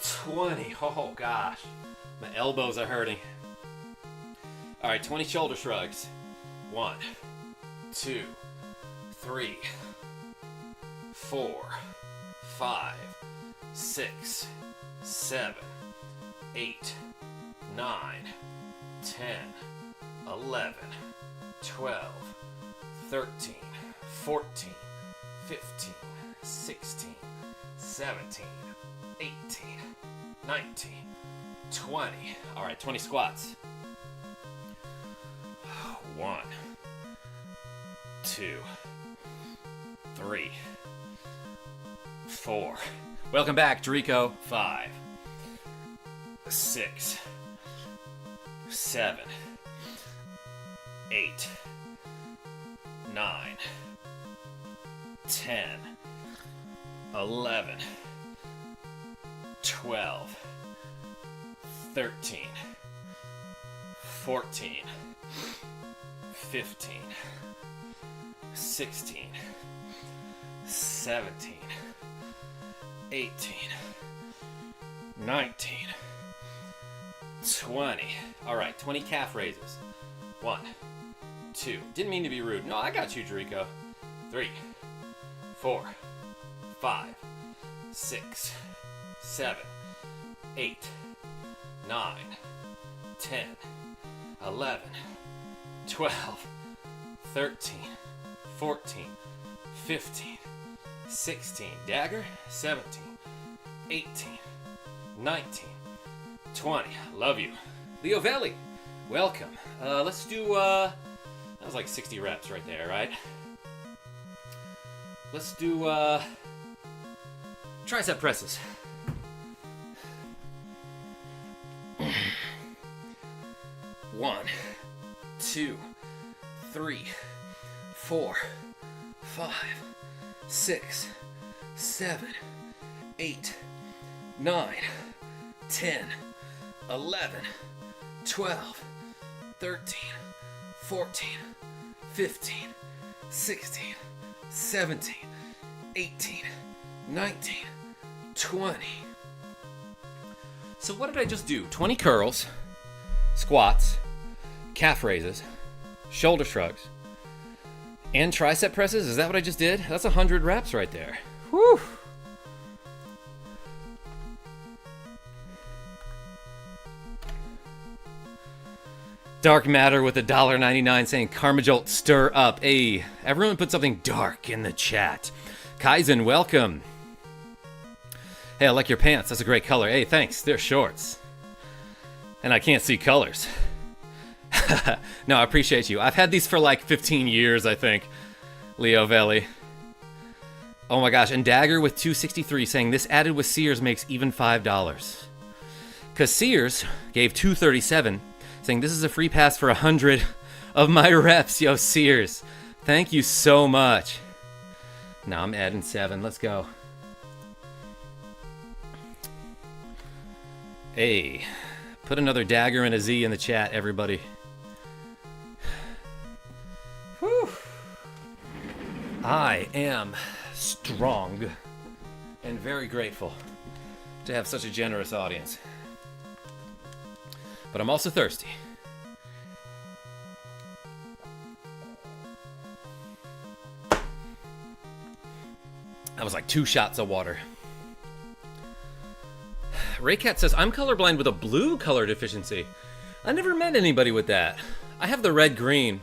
20. Oh gosh, my elbows are hurting. All right, 20 shoulder shrugs. 1, 2, 3, 4, 5, 6, 7, 8, 9, 10, 11, 12, 13, 14, 15, 16, 17, 18, 19, 20. All right, 20 squats. 1, 2, 3, 4. Welcome back, Drico. 5, 6, 7, 8, 9, 10, 11, 12, 13, 14, 15, 16, 17, 18, 19, 20. All right, 20 calf raises. 1, 2. Didn't mean to be rude. No, I got you, Jericho. 3, 4, 5, 6, 7, 8, 9, 10, 11, 12, 13, 14, 15, 16, dagger, 17, 18, 19, 20. Love you. Leo Velli, welcome. Let's do, that was like 60 reps right there, right? Let's do, tricep presses. One, 2, 3, 4, 5, 6, 7, 8, 9, 10, 11, 12, 13, 14, 15, 16, 17, 18, 19, 20. So what did I just do? 20 curls, squats, calf raises, shoulder shrugs, and tricep presses. Is that what I just did? That's 100 reps right there. Whew. Dark Matter with $1.99 saying KarmaJolt stir up. Hey, everyone put something dark in the chat. Kaizen, welcome. Hey, I like your pants. That's a great color. Hey, thanks. They're shorts. And I can't see colors. No, I appreciate you. I've had these for like 15 years, I think. Leo Velli. Oh my gosh, and Dagger with 263 saying this added with Sears makes even $5. Because Sears gave 237 saying this is a free pass for 100 of my reps. Yo, Sears, thank you so much. Now I'm adding 7. Let's go. Hey, put another dagger and a Z in the chat, everybody. Whew. I am strong and very grateful to have such a generous audience. But I'm also thirsty. That was like 2 shots of water. Raycat says, I'm colorblind with a blue color deficiency. I never met anybody with that. I have the red-green.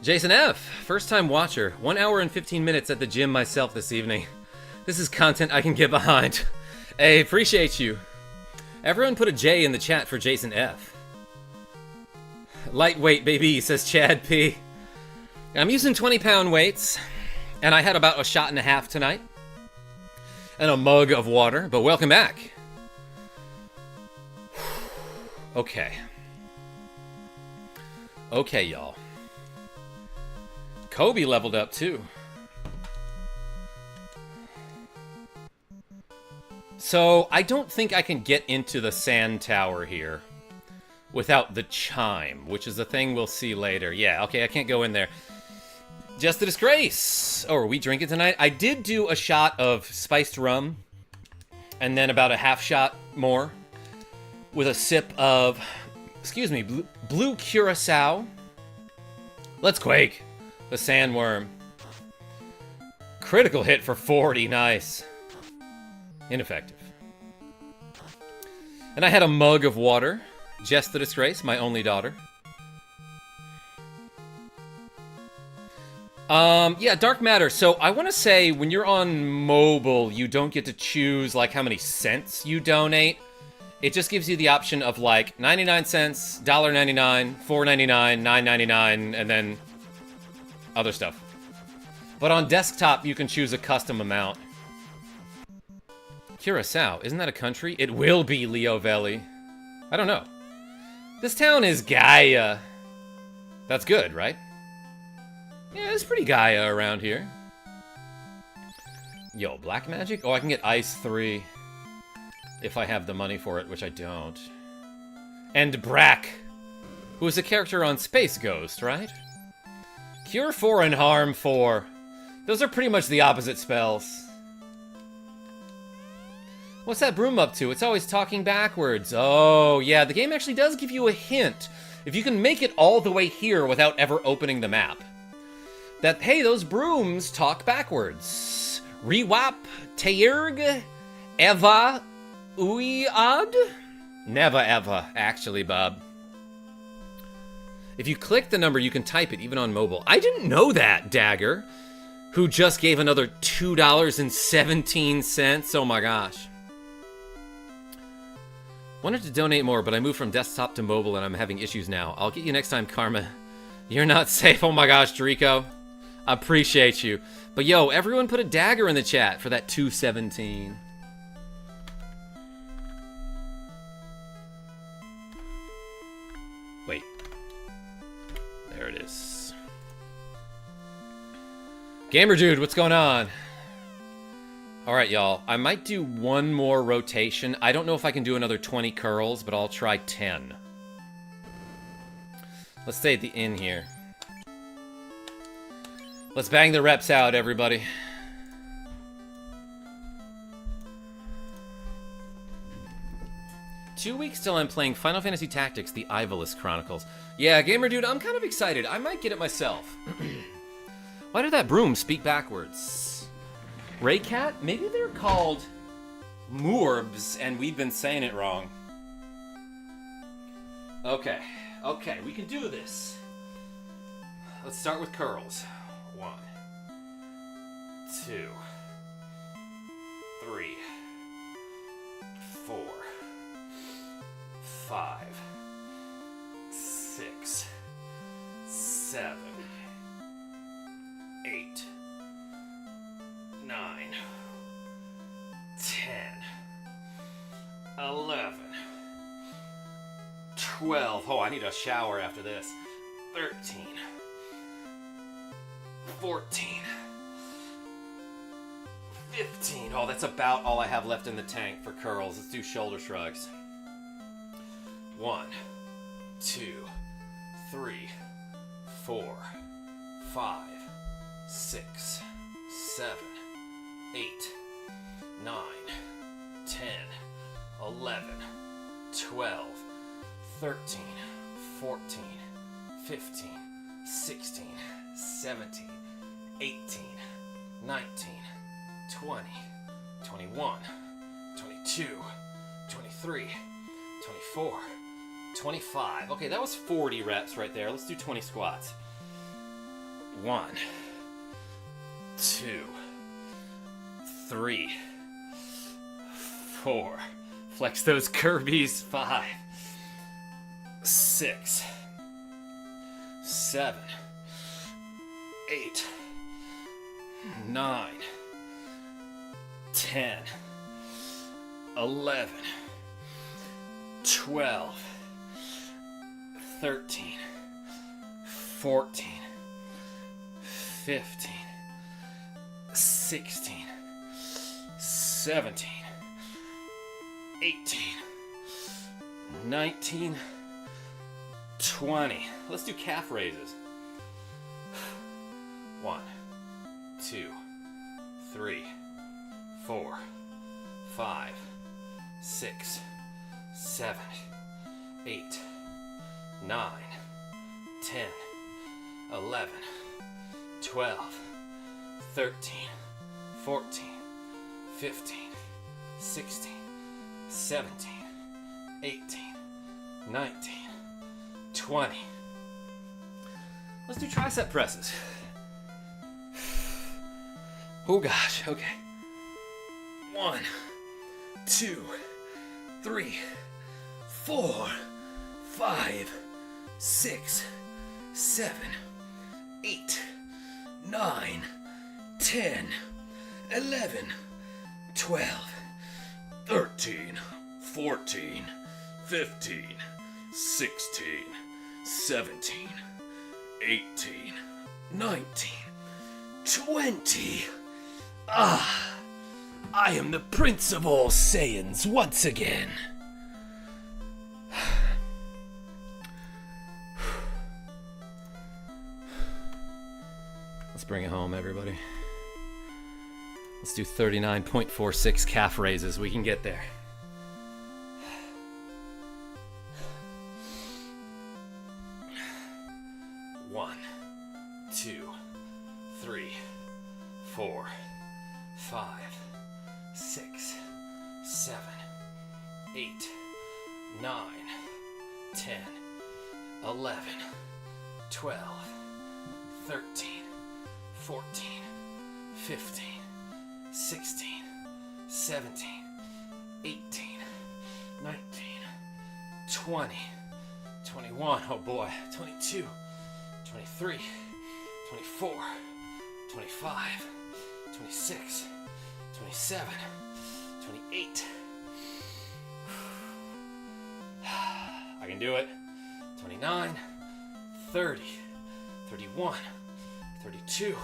Jason F., first-time watcher. 1 hour and 15 minutes at the gym myself this evening. This is content I can get behind. Hey, appreciate you. Everyone put a J in the chat for Jason F. Lightweight, baby, says Chad P. I'm using 20-pound weights, and I had about 1.5 shots tonight. And a mug of water, but welcome back. Okay. Okay, y'all. Kobe leveled up, too. So, I don't think I can get into the sand tower here without the chime, which is a thing we'll see later. Yeah, okay, I can't go in there. Just a disgrace! Oh, are we drinking tonight? I did do a shot of spiced rum, and then about a half shot more, with a sip of, excuse me, blue curacao. Let's quake. The sandworm. Critical hit for 40, nice. Ineffective. And I had a mug of water. Jess the Disgrace, my only daughter. Yeah, Dark Matter. So I want to say when you're on mobile, you don't get to choose like how many cents you donate. It just gives you the option of like 99 cents, $1.99, $4.99, $9.99, and then other stuff. But on desktop, you can choose a custom amount. Curacao, isn't that a country? It will be, Leo Valley. I don't know. This town is Gaia. That's good, right? Yeah, it's pretty Gaia around here. Yo, black magic? Oh, I can get ice 3 if I have the money for it, which I don't. And Brack, who is a character on Space Ghost, right? Cure 4 and Harm 4. Those are pretty much the opposite spells. What's that broom up to? It's always talking backwards. Oh, yeah, the game actually does give you a hint. If you can make it all the way here without ever opening the map. That, hey, those brooms talk backwards. Rewap, Teirg, Eva, Uiad? Never ever, actually, Bob. If you click the number, you can type it, even on mobile. I didn't know that, Dagger, who just gave another $2.17. Oh my gosh. Wanted to donate more, but I moved from desktop to mobile and I'm having issues now. I'll get you next time, Karma. You're not safe. Oh my gosh, Drico. Appreciate you. But yo, everyone put a dagger in the chat for that 217. Wait. There it is. Gamer Dude, what's going on? Alright, y'all. I might do one more rotation. I don't know if I can do another 20 curls, but I'll try 10. Let's stay at the inn here. Let's bang the reps out, everybody. Two weeks till I'm playing Final Fantasy Tactics, the Ivalice Chronicles. Yeah, Gamer Dude, I'm kind of excited. I might get it myself. Why did that broom speak backwards? Raycat? Maybe they're called Moorbs, and we've been saying it wrong. Okay, we can do this. Let's start with curls. 1, 2, 3, 4, 5, 6, 7, 8, 9, 10, 11, 12. Oh, I need a shower after this. 13, 14, 15. Oh, that's about all I have left in the tank for curls. Let's do shoulder shrugs. 1, 2, 3, 4, 5, 6, 7, 8, 9, 10, 11, 12, 13, 14, 15, 16, 17, 18, 19, 20, 21, 22, 23, 24, 25. Okay, that was 40 reps right there. Let's do 20 squats. 1, 2, 3, 4. Flex those Kirby's. 5, 6, 7, 8, 9, 10, 11, 12, 13, 14, 15, 16, 17, 18, 19, 20. Let's do calf raises. 1, 2, 3, 4, 5, 6, 7, 8, 9, 10, 11, 12, 13, 14, 15, 16, 17, 18, 19, 20. Let's do tricep presses. Oh gosh, okay. 1, 2, 3, 4, 5, 6, 7, 8, 9, 10, 11, 12, 13, 14, 15, 16, 17, 18, 19, 20. Ah, I am the Prince of all Saiyans once again. Let's bring it home, everybody. Let's do 39.46 calf raises. We can get there. One, 2, 3, 4, 5, 6, 7, 8, 9, 10, 11, 12, 13, 14, 15, 16, 17, 18, 19, 20, 21, oh boy, 22, 23, 24, 25, 26, 27, 28. I can do it. 29, 30, 31, 32,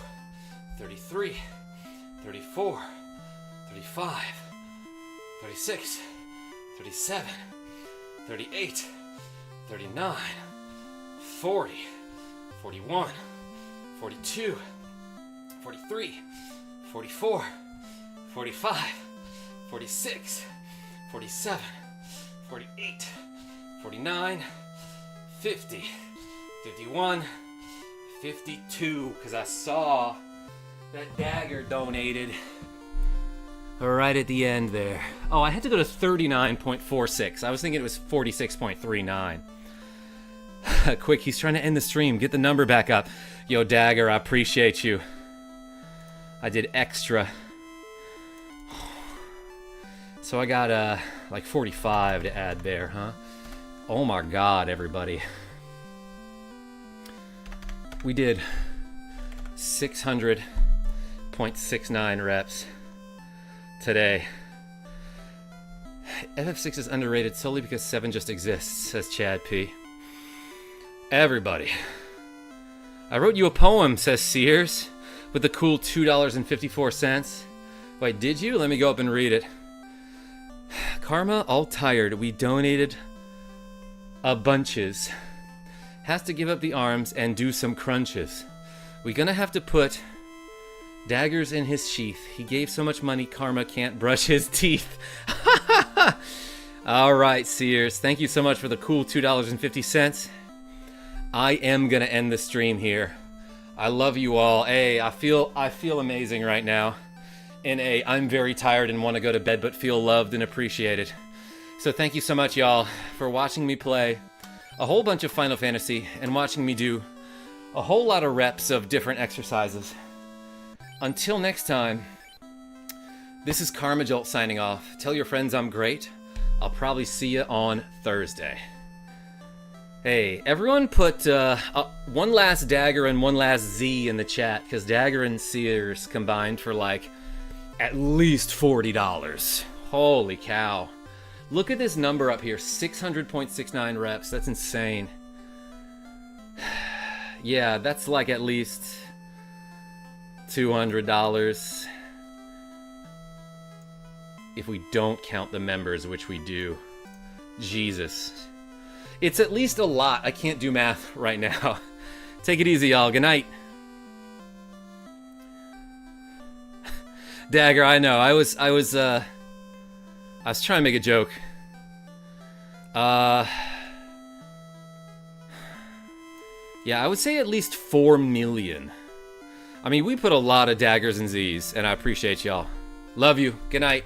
33, 34, 35, 36, 37, 38, 39, 40, 41, 42, 43, 44, 45, 46, 47, 48, 49, 50, 51, 52, because I saw that dagger donated right at the end there. Oh, I had to go to 39.46. I was thinking it was 46.39. Quick, he's trying to end the stream. Get the number back up. Yo, Dagger, I appreciate you. I did extra. So I got like 45 to add there, huh? Oh my god, everybody. We did 600.69 reps today. FF6 is underrated solely because 7 just exists, says Chad P. Everybody. I wrote you a poem, says Sears, with the cool $2.54. Wait, did you? Let me go up and read it. Karma, all tired. We donated a bunches. Has to give up the arms and do some crunches. We gonna have to put daggers in his sheath. He gave so much money, Karma can't brush his teeth. All right, Sears. Thank you so much for the cool $2.50. I am gonna end the stream here. I love you all. Hey, I feel amazing right now. And I'm very tired and want to go to bed, but feel loved and appreciated. So thank you so much, y'all, for watching me play a whole bunch of Final Fantasy and watching me do a whole lot of reps of different exercises. Until next time, this is KarmaJolt signing off. Tell your friends I'm great. I'll probably see you on Thursday. Hey, everyone put one last Dagger and one last Z in the chat, because Dagger and Sears combined for like at least $40. Holy cow. Look at this number up here, 600.69 reps. That's insane. Yeah, that's like at least $200. if we don't count the members, which we do. Jesus. It's at least a lot. I can't do math right now. Take it easy, y'all. Good night. Dagger, I know. I was trying to make a joke. Yeah, I would say at least 4 million. I mean, we put a lot of daggers and Z's, and I appreciate y'all. Love you. Good night.